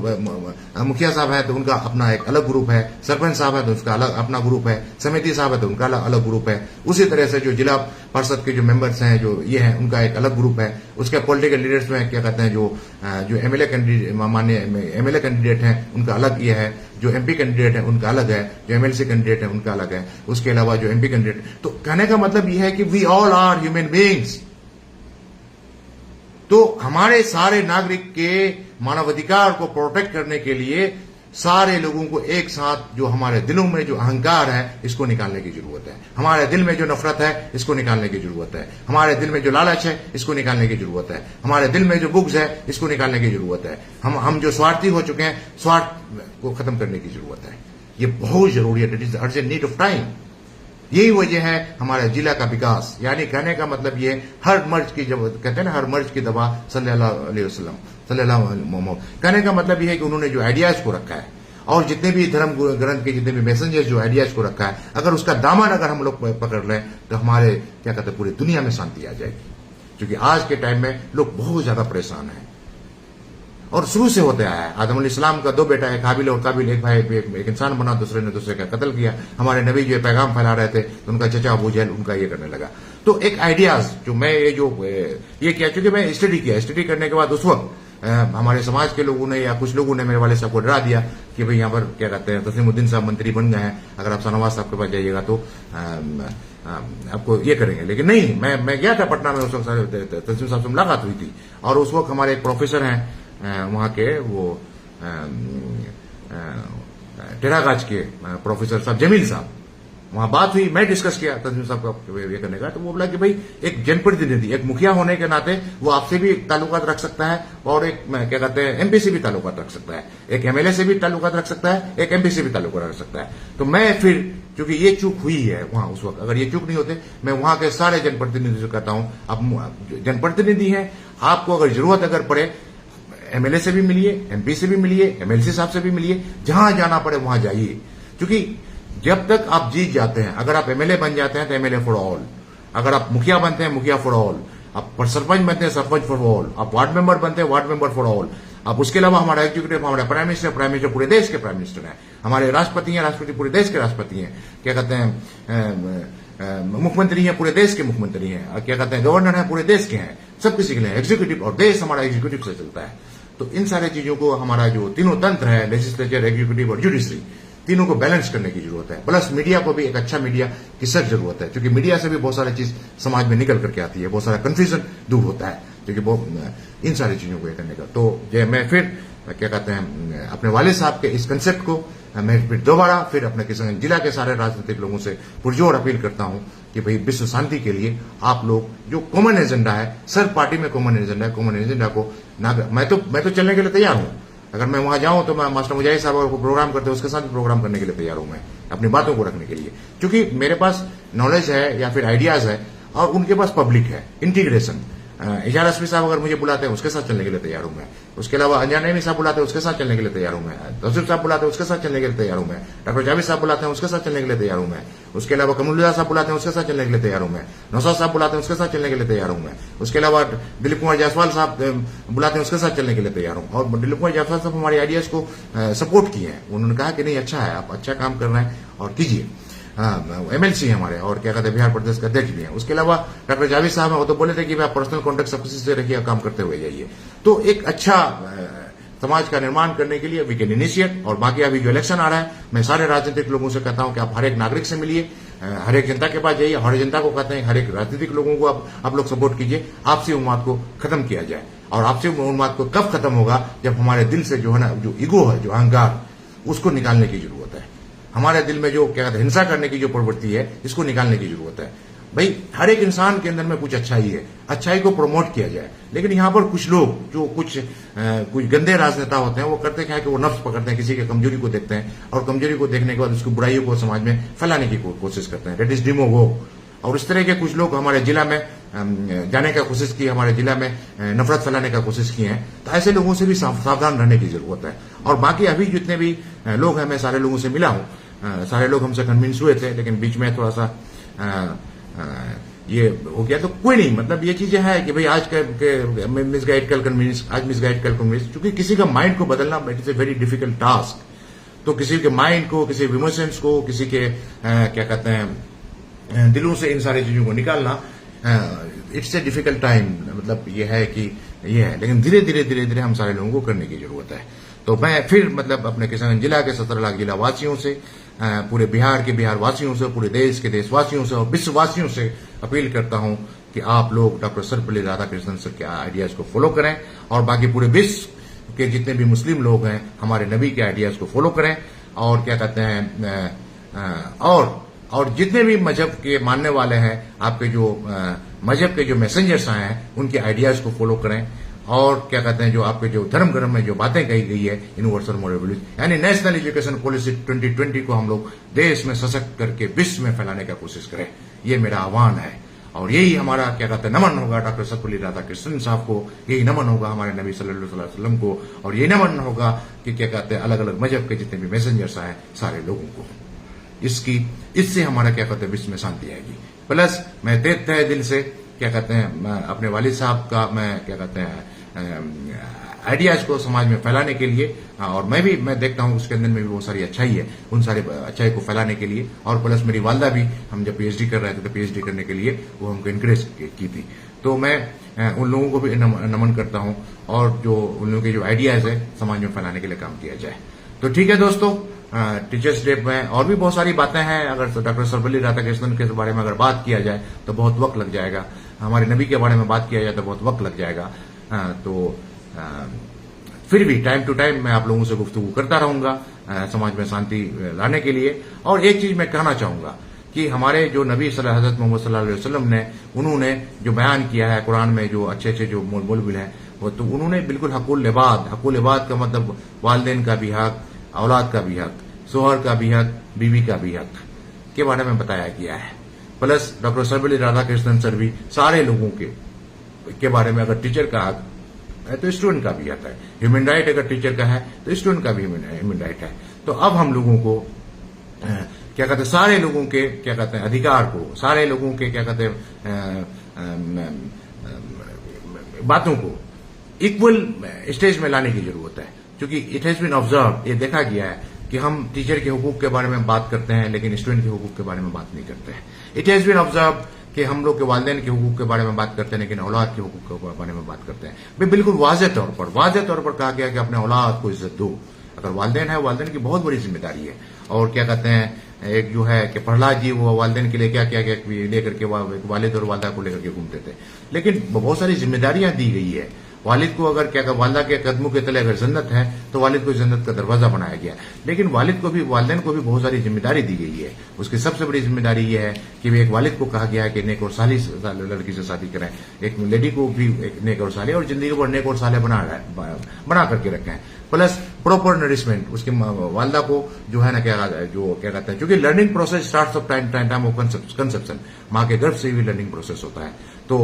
मुखिया साहब है तो उनका अपना एक अलग ग्रुप है, सरपंच साहब है तो उसका अलग अपना ग्रुप है, समिति साहब है तो उनका अलग ग्रुप है। उसी तरह से जो जिला परिषद के जो मेंबर्स हैं जो ये हैं उनका एक अलग ग्रुप है। उसके पॉलिटिकल लीडर्स में क्या कहते हैं जो एमएलए कैंडिडेट, माननीय एमएलए कैंडिडेट हैं उनका अलग ये है, जो एमपी कैंडिडेट है उनका अलग है, जो एमएलसी कैंडिडेट है उनका अलग है, उसके अलावा जो एमपी कैंडिडेट। तो कहने का मतलब यह है कि we all are human beings. तो हमारे सारे नागरिक के मानवाधिकार को प्रोटेक्ट करने के लिए सारे लोगों को एक साथ जो हमारे दिलों में जो अहंकार है इसको निकालने की जरूरत है, हमारे दिल में जो नफरत है इसको निकालने की जरूरत है, हमारे दिल में जो लालच है इसको निकालने की जरूरत है, हमारे दिल में जो बुग्ज है इसको निकालने की जरूरत है। हम जो स्वार्थी हो चुके हैं, स्वार्थ को खत्म करने की जरूरत है। ये बहुत जरूरी है, it is urgent need of time. यही वजह है हमारे जिला का विकास। यानी कहने का मतलब ये हर मर्ज की, जब कहते हैं ना हर मर्ज की दवा सल्लल्लाहु अलैहि वसल्लम, सल्लल्लाहु अलैहि वसल्लम। कहने का मतलब यह है कि उन्होंने जो आइडियाज को रखा है और जितने भी धर्म ग्रंथ के जितने भी मैसेंजर्स जो आइडियाज को रखा है, अगर उसका दामन अगर हम लोग पकड़ लें तो हमारे क्या कहते हैं पूरी दुनिया में शांति आ जाएगी। क्योंकि आज के टाइम में लोग बहुत ज्यादा परेशान हैं और शुरू से होते आया है। आदम अलैहिस्सलाम का दो बेटा है, काबिल और काबिल, एक भाई एक इंसान बना, दूसरे ने दूसरे का कत्ल किया। हमारे नबी जो पैगाम फैला रहे थे तो उनका चचा अबू जहल उनका ये करने लगा। तो एक आइडियाज जो मैं ये किया, क्योंकि मैं स्टडी करने के बाद उस वक्त हमारे समाज के लोगों ने या कुछ लोगों ने मेरे वाले साहब को डरा दिया कि भाई यहाँ पर क्या कहते हैं तस्लीमुद्दीन साहब मंत्री बन गए हैं, अगर आप शाहनवाज साहब के पास जाइएगा तो आपको ये करेंगे। लेकिन नहीं, मैं गया था पटना में, उस वक्त तस्लीम साहब से मुलाकात हुई थी और उस वक्त हमारे एक प्रोफेसर हैं वहां के, वो टेरागाज के प्रोफेसर साहब जमील साहब, वहां बात हुई, मैं डिस्कस किया तस्लीम साहब का ये करने का। तो वो बोला कि भाई एक जनप्रतिनिधि, एक मुखिया होने के नाते वो आपसे भी ताल्लुकात रख सकता है और एक क्या कहते हैं एमपी से भी ताल्लुकात रख सकता है, एक एमएलए से भी ताल्लुकात रख सकता है, एक एमपी से भी ताल्लुकात रख सकता है। तो मैं फिर, क्योंकि ये चूक हुई है वहां उस वक्त, अगर ये चूक नहीं होते, मैं वहां के सारे जनप्रतिनिधि से कहता हूं, आप जनप्रतिनिधि हैं, आपको अगर जरूरत अगर पड़े एमएलए से भी मिलिए, एमपी से भी मिलिए, एमएलसी साहब से भी मिलिए, जहां जाना पड़े वहां जाइए। क्योंकि जब तक आप जीत जाते हैं, अगर आप एमएलए बन जाते हैं तो एमएलए फॉर ऑल, अगर आप मुखिया बनते हैं मुखिया फॉर ऑल, आप सरपंच बनते हैं सरपंच फॉर ऑल, आप वार्ड मेंबर बनते हैं वार्ड मेंबर फॉर ऑल। आप उसके अलावा हमारा एग्जीक्यूटिव, हमारा प्राइम मिनिस्टर पूरे देश के प्राइम मिनिस्टर हैं, हमारे राष्ट्रपति हैं, राष्ट्रपति पूरे देश के राष्ट्रपति हैं, क्या कहते हैं मुख्यमंत्री हैं, पूरे देश के मुख्यमंत्री हैं, क्या कहते हैं गवर्नर हैं, पूरे देश के हैं, सब किसी के लिए एग्जीक्यूटिव, और देश हमारा एग्जीक्यूटिव से चलता है। तो इन सारे चीजों को हमारा जो तीनों तंत्र है, लेजिस्लेचर, एग्जीक्यूटिव और जुडिशरी, तीनों को बैलेंस करने की जरूरत है। प्लस मीडिया को भी एक अच्छा मीडिया की सख्त जरूरत है, क्योंकि मीडिया से भी बहुत सारी चीज समाज में निकल करके आती है, बहुत सारा कंफ्यूजन दूर होता है, क्योंकि इन सारी चीजों को ये करने का। तो ये मैं फिर क्या कहते हैं अपने वाले साहब के इस कंसेप्ट को मैं फिर दोबारा फिर अपने किशनगंज जिला के सारे राजनीतिक लोगों से पुरजोर अपील करता हूं कि भाई विश्व शांति के लिए आप लोग जो कॉमन एजेंडा है, सर पार्टी में कॉमन एजेंडा है, कॉमन एजेंडा को मैं तो चलने के लिए तैयार हूं। अगर मैं वहां जाऊं तो मैं मास्टर मुजाहिद साहब को प्रोग्राम करते हैं, उसके साथ भी प्रोग्राम करने के लिए तैयार हूं, मैं अपनी बातों को रखने के लिए, क्योंकि मेरे पास नॉलेज है या फिर आइडियाज है और उनके पास पब्लिक है। इंटीग्रेशन, इजार हस्मी साहब अगर मुझे बुलाते हैं उसके साथ चलने के लिए तैयार हूं मैं। उसके अलावा अंजान नईमी साहब बुलाते हैं उसके साथ चलने के लिए तैयार हूं मैं। तौसीफ साहब बुलाते हैं उसके साथ चलने के लिए तैयार हूं मैं। डॉक्टर जावेद साहब बुलाते हैं उसके साथ चलने के लिए तैयार हूं मैं। उसके अलावा कमरुल्लाह साहब बुलाते हैं उसके साथ चलने के लिए तैयार हूं मैं। नौशाद साहब बुलाते हैं उसके साथ चलने के लिए तैयार हूं मैं। उसके अलावा दिलीप कुमार जायसवाल साहब बुलाते हैं उसके साथ चलने के लिए तैयार हूं। और दिलीप कुमार जायसवाल साहब हमारे आइडियाज को सपोर्ट किए हैं। उन्होंने कहा कि नहीं अच्छा है, आप अच्छा काम कर रहे हैं और कीजिए। MLC हमारे और क्या कहते हैं बिहार प्रदेश का अध्यक्ष भी हैं। उसके अलावा डॉक्टर जावेद साहब हैं, वो तो बोले थे कि आप पर्सनल कॉन्टेक्ट सब किसी से रखिए, काम करते हुए जाइए। तो एक अच्छा समाज का निर्माण करने के लिए वी कैन इनिशिएट। और बाकी अभी जो इलेक्शन आ रहा है, मैं सारे राजनीतिक लोगों से कहता हूं कि आप हर एक नागरिक से मिलिए, हर एक जनता के पास जाइए। हर जनता को कहते हैं हर एक राजनीतिक लोगों को आप लोग सपोर्ट कीजिए। आपसी उन्माद को खत्म किया जाए। और आपसी उन्माद को कब खत्म होगा, जब हमारे दिल से जो है ना, जो ईगो है, जो अहंकार, उसको निकालने की जरूरत है। हमारे दिल में जो क्या कहते हैं हिंसा करने की जो प्रवृत्ति है, इसको निकालने की जरूरत है। भाई हर एक इंसान के अंदर में कुछ अच्छाई है, अच्छाई को प्रमोट किया जाए। लेकिन यहाँ पर कुछ लोग जो कुछ गंदे राजनेता होते हैं, वो करते क्या है कि वो नफ्स पकड़ते हैं, किसी की कमजोरी को देखते हैं और कमजोरी को देखने के बाद उसकी बुराइयों को समाज में फैलाने की कोशिश करते हैं। That is demagogue. और इस तरह के कुछ लोग हमारे जिला में जाने का कोशिश की, हमारे जिला में नफरत फैलाने का कोशिश किए हैं। तो ऐसे लोगों से भी सावधान रहने की जरूरत है। और बाकी अभी जितने भी लोग हैं, मैं सारे लोगों से मिला हूं, सारे लोग हमसे कन्विंस हुए थे, लेकिन बीच में थोड़ा सा ये हो गया। तो कोई नहीं, मतलब ये चीजें है कि भाई आज मिसगाइड कल कन्विंस, आज मिसगाइड कल कन्विंस, क्योंकि किसी का माइंड को बदलना it is a very difficult task. तो किसी के माइंड को, किसी इमोशंस को, किसी के क्या कहते हैं दिलों से इन सारी चीजों को निकालना इट्स ए डिफिकल्ट टाइम। मतलब ये है कि ये है, लेकिन धीरे धीरे धीरे धीरे हम सारे लोगों को करने की जरूरत है। तो मैं फिर मतलब अपने किशनगंज जिला के 17 लाख जिला वासियों से, पूरे बिहार के बिहार वासियों से, पूरे देश के देशवासियों से और विश्ववासियों से अपील करता हूं कि आप लोग डॉक्टर सर्वपल्ली राधाकृष्णन सर के आइडियाज को फॉलो करें। और बाकी पूरे विश्व के जितने भी मुस्लिम लोग हैं, हमारे नबी के आइडियाज को फॉलो करें। और क्या कहते हैं और जितने भी मजहब के मानने वाले हैं, आपके जो मजहब के जो मैसेंजर्स आए हैं, उनके आइडियाज को फॉलो करें। और क्या कहते हैं जो आपके जो धर्म ग्रंथ में जो बातें कही गई है, यूनिवर्सल मोरल वैल्यूज, यानी नेशनल एजुकेशन पॉलिसी 2020 को हम लोग देश में सशक्त करके विश्व में फैलाने का कोशिश करें। ये मेरा आह्वान है। और यही हमारा क्या कहते हैं नमन होगा डॉक्टर सर्वपल्ली राधाकृष्णन साहब को, यही नमन होगा हमारे नबी सल्लल्लाहु अलैहि वसल्लम को, और यही नमन होगा कि क्या कहते हैं अलग अलग मजहब के जितने भी मैसेंजर्स आए सारे लोगों को। इससे हमारा क्या कहते हैं विश्व में शांति आएगी। प्लस मैं तहे दिल से क्या कहते हैं अपने वालिद साहब का मैं क्या कहते हैं आइडियाज को समाज में फैलाने के लिए, और मैं देखता हूं उसके अंदर में भी बहुत सारी अच्छाई है, उन सारी अच्छाई को फैलाने के लिए। और प्लस मेरी वालदा भी, हम जब PhD कर रहे थे तो PhD करने के लिए वो हमको इनकरेज की थी। तो मैं उन लोगों को भी नमन करता हूं, और जो उन लोगों के जो आइडियाज है समाज में फैलाने के लिए काम किया जाए। तो ठीक है दोस्तों, टीचर्स डे में और भी बहुत सारी बातें हैं। अगर डॉक्टर सर्वपल्ली राधाकृष्णन के बारे में अगर बात किया जाए तो बहुत वक्त लग जाएगा, हमारे नबी के बारे में बात किया जाए तो बहुत वक्त लग जाएगा। तो फिर भी टाइम टू टाइम मैं आप लोगों से गुफ्तगू करता रहूंगा समाज में शांति लाने के लिए। और एक चीज मैं कहना चाहूंगा कि हमारे जो नबी हजरत मोहम्मद सल्लल्लाहु अलैहि वसल्लम ने, उन्होंने जो बयान किया है कुरान में, जो अच्छे अच्छे जो मोल है, वो तो उन्होंने बिल्कुल हक़ुल इबाद का मतलब वालिदैन का भी हक, औलाद का भी हक, सोहर का भी हक, बीवी का भी हक के बारे में बताया गया है। Plus doctor Sarvepalli Radhakrishnan sir भी सारे लोगों के बारे में, अगर टीचर का हक है तो स्टूडेंट का भी हक है, ह्यूमन राइट अगर टीचर का है तो स्टूडेंट का भी ह्यूमन राइट है। तो अब हम लोगों को क्या कहते हैं सारे लोगों के क्या कहते हैं अधिकार को, सारे लोगों के क्या कहते हैं बातों को इक्वल स्टेज में लाने की जरूरत है। क्योंकि इट हैज बीन ऑब्जर्व, ये देखा गया है कि हम टीचर के हुकूक के बारे में बात करते हैं लेकिन स्टूडेंट के हुकूक के बारे में बात नहीं करते हैं। इट हैज बीन ऑब्जर्व कि हम लोग के वालिदैन के हुकूक के बारे में बात करते हैं लेकिन औलाद के हुकूक के बारे में बात करते हैं। भाई बिल्कुल वाज़ेह तौर पर कहा गया कि अपने औलाद को इज्जत दो। अगर वालिदैन है, वालिदैन की बहुत बड़ी जिम्मेदारी है। और क्या कहते हैं एक जो है कि प्रहलाद जी वो वालिदैन के लिए क्या क्या लेकर के वालिद और वालदा को लेकर के घूमते थे, लेकिन बहुत सारी जिम्मेदारियां दी गई है। वालिद को अगर क्या वालदा के कदमों के तले अगर जन्नत है तो वालिद को जन्नत का दरवाजा बनाया गया, लेकिन वालिदैन को भी बहुत सारी जिम्मेदारी दी गई है। उसकी सबसे बड़ी जिम्मेदारी यह है कि एक वालिद को कहा गया है कि नेक और सालिह लड़की से शादी करें, एक लेडी को भी एक नेक और सालिह और जिंदगी को नेक और सालिह बना करके रखें। प्लस प्रॉपर नरिशमेंट उसकी वालदा को जो है ना क्या कहते हैं, क्योंकि learning process starts of time of conception, माँ के गर्भ से भी लर्निंग प्रोसेस होता है। तो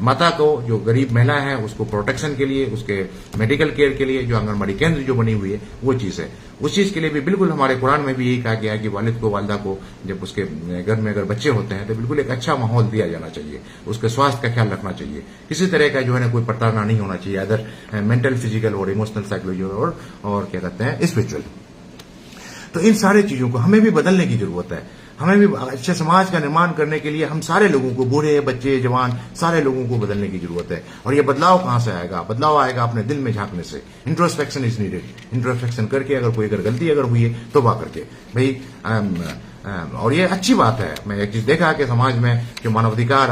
माता को, जो गरीब महिला है, उसको प्रोटेक्शन के लिए, उसके मेडिकल केयर के लिए जो आंगनबाड़ी केंद्र जो बनी हुई है वो चीज है, उस चीज के लिए भी बिल्कुल हमारे कुरान में भी यही कहा गया है कि वालिद को, वालदा को जब उसके घर में अगर बच्चे होते हैं तो बिल्कुल एक अच्छा माहौल दिया जाना चाहिए, उसके स्वास्थ्य का ख्याल रखना चाहिए, किसी तरह का जो है ना कोई प्रताड़ना नहीं होना चाहिए, अदर मेंटल, फिजिकल और इमोशनल, साइकोलॉजिकल और क्या कहते हैं स्पिरिचुअल। तो इन सारे चीजों को हमें भी बदलने की जरूरत है। हमें भी अच्छे समाज का निर्माण करने के लिए हम सारे लोगों को, बूढ़े, बच्चे, जवान, सारे लोगों को बदलने की जरूरत है। और ये बदलाव कहां से आएगा? बदलाव आएगा अपने दिल में झांकने से। Introspection is needed. इंट्रोस्पेक्शन करके अगर गलती हुई है तो वाह करके भाई और ये अच्छी बात है। मैं एक चीज देखा कि समाज में जो मानवाधिकार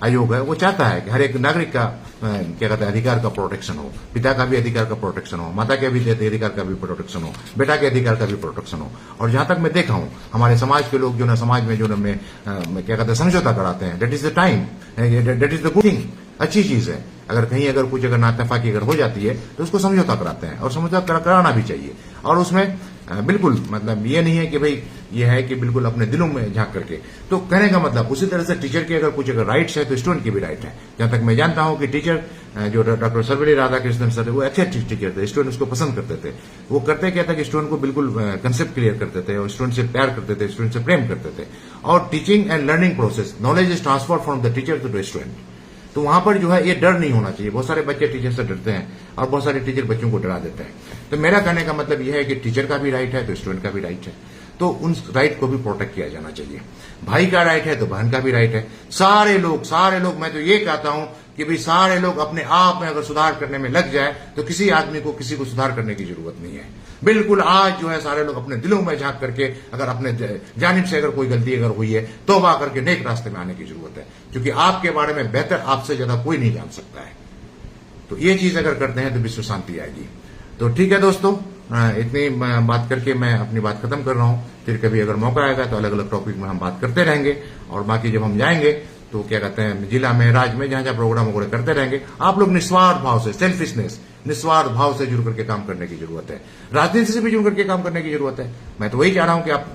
आयोग है वो चाहता है कि हर एक नागरिक का क्या कहते हैं अधिकार का प्रोटेक्शन हो, पिता का भी अधिकार का प्रोटेक्शन हो, माता के भी अधिकार का भी प्रोटेक्शन हो, बेटा के अधिकार का भी प्रोटेक्शन हो। और जहां तक मैं देखा हूं हमारे समाज के लोग जो ना समाज में जो ना में क्या कहते हैं समझौता कराते हैं, that is the time, that is the good thing, अच्छी चीज है। अगर कहीं कुछ नातफाकी अगर हो जाती है तो उसको समझौता कराते हैं और समझौता कराना भी चाहिए। और उसमें बिल्कुल मतलब ये नहीं है कि भाई ये है कि बिल्कुल अपने दिलों में झांक करके। तो कहने का मतलब उसी तरह से टीचर के अगर राइट्स है तो स्टूडेंट की भी राइट है। जहां तक मैं जानता हूं कि टीचर जो डॉक्टर सर्वपल्ली राधाकृष्णन सर वो अच्छे टीचर थे, स्टूडेंट उसको पसंद करते थे। वो करते क्या था कि स्टूडेंट को बिल्कुल कंसेप्ट क्लियर करते थे और स्टूडेंट से प्यार करते थे, स्टूडेंट से प्रेम करते थे। और teaching and learning process, knowledge is transfer from the teacher to the student. तो वहां पर जो है ये डर नहीं होना चाहिए। बहुत सारे बच्चे टीचर से डरते हैं और बहुत सारे टीचर बच्चों को डरा देते हैं। तो मेरा कहने का मतलब यह है कि टीचर का भी राइट है तो स्टूडेंट का भी राइट है, तो उन राइट को भी प्रोटेक्ट किया जाना चाहिए। भाई का राइट है तो बहन का भी राइट है। सारे लोग मैं तो ये कहता हूं कि भाई सारे लोग अपने आप में अगर सुधार करने में लग जाए तो किसी आदमी को किसी को सुधार करने की जरूरत नहीं है। बिल्कुल आज जो है सारे लोग अपने दिलों में झांक करके अगर अपने जानिब से अगर कोई गलती अगर हुई है तौबा करके नेक रास्ते में आने की जरूरत है, क्योंकि आपके बारे में बेहतर आपसे ज्यादा कोई नहीं जान सकता है। तो ये चीज अगर करते हैं तो विश्व शांति आएगी। तो ठीक है दोस्तों, इतनी बात करके मैं अपनी बात खत्म कर रहा हूं। फिर कभी अगर मौका आएगा तो अलग अलग टॉपिक में हम बात करते रहेंगे। और बाकी जब हम जाएंगे तो क्या कहते हैं जिला में, राज्य में, जहां जहां प्रोग्राम वगैरह करते रहेंगे, आप लोग निस्वार्थ भाव से, सेल्फिशनेस, निस्वार्थ भाव से जुड़ करके काम करने की जरूरत है। राजनीति से भी जुड़ करके काम करने की जरूरत है। मैं तो वही चाह रहा हूं कि आप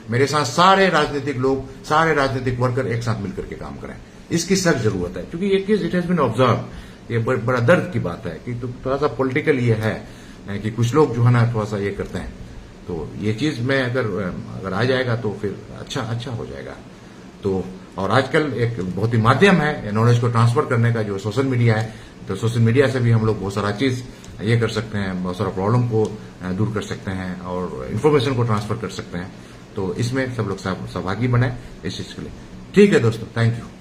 मेरे साथ सारे राजनीतिक लोग, सारे राजनीतिक वर्कर एक साथ मिलकर के काम करें। इसकी सख्त जरूरत है, क्योंकि ये चीज इट हैज बीन ऑब्जर्व, ये बड़ा दर्द की बात है कि थोड़ा सा पॉलिटिकल ये है कि कुछ लोग जो है ना थोड़ा सा ये करते हैं। तो ये चीज में अगर आ जाएगा तो फिर अच्छा हो जाएगा। तो और आजकल एक बहुत ही माध्यम है नॉलेज को ट्रांसफर करने का, जो सोशल मीडिया है। तो सोशल मीडिया से भी हम लोग बहुत सारा चीज ये कर सकते हैं, बहुत सारा प्रॉब्लम को दूर कर सकते हैं और इन्फॉर्मेशन को ट्रांसफर कर सकते हैं। तो इसमें सब लोग सहभागी बने इस चीज के लिए। ठीक है दोस्तों, थैंक यू।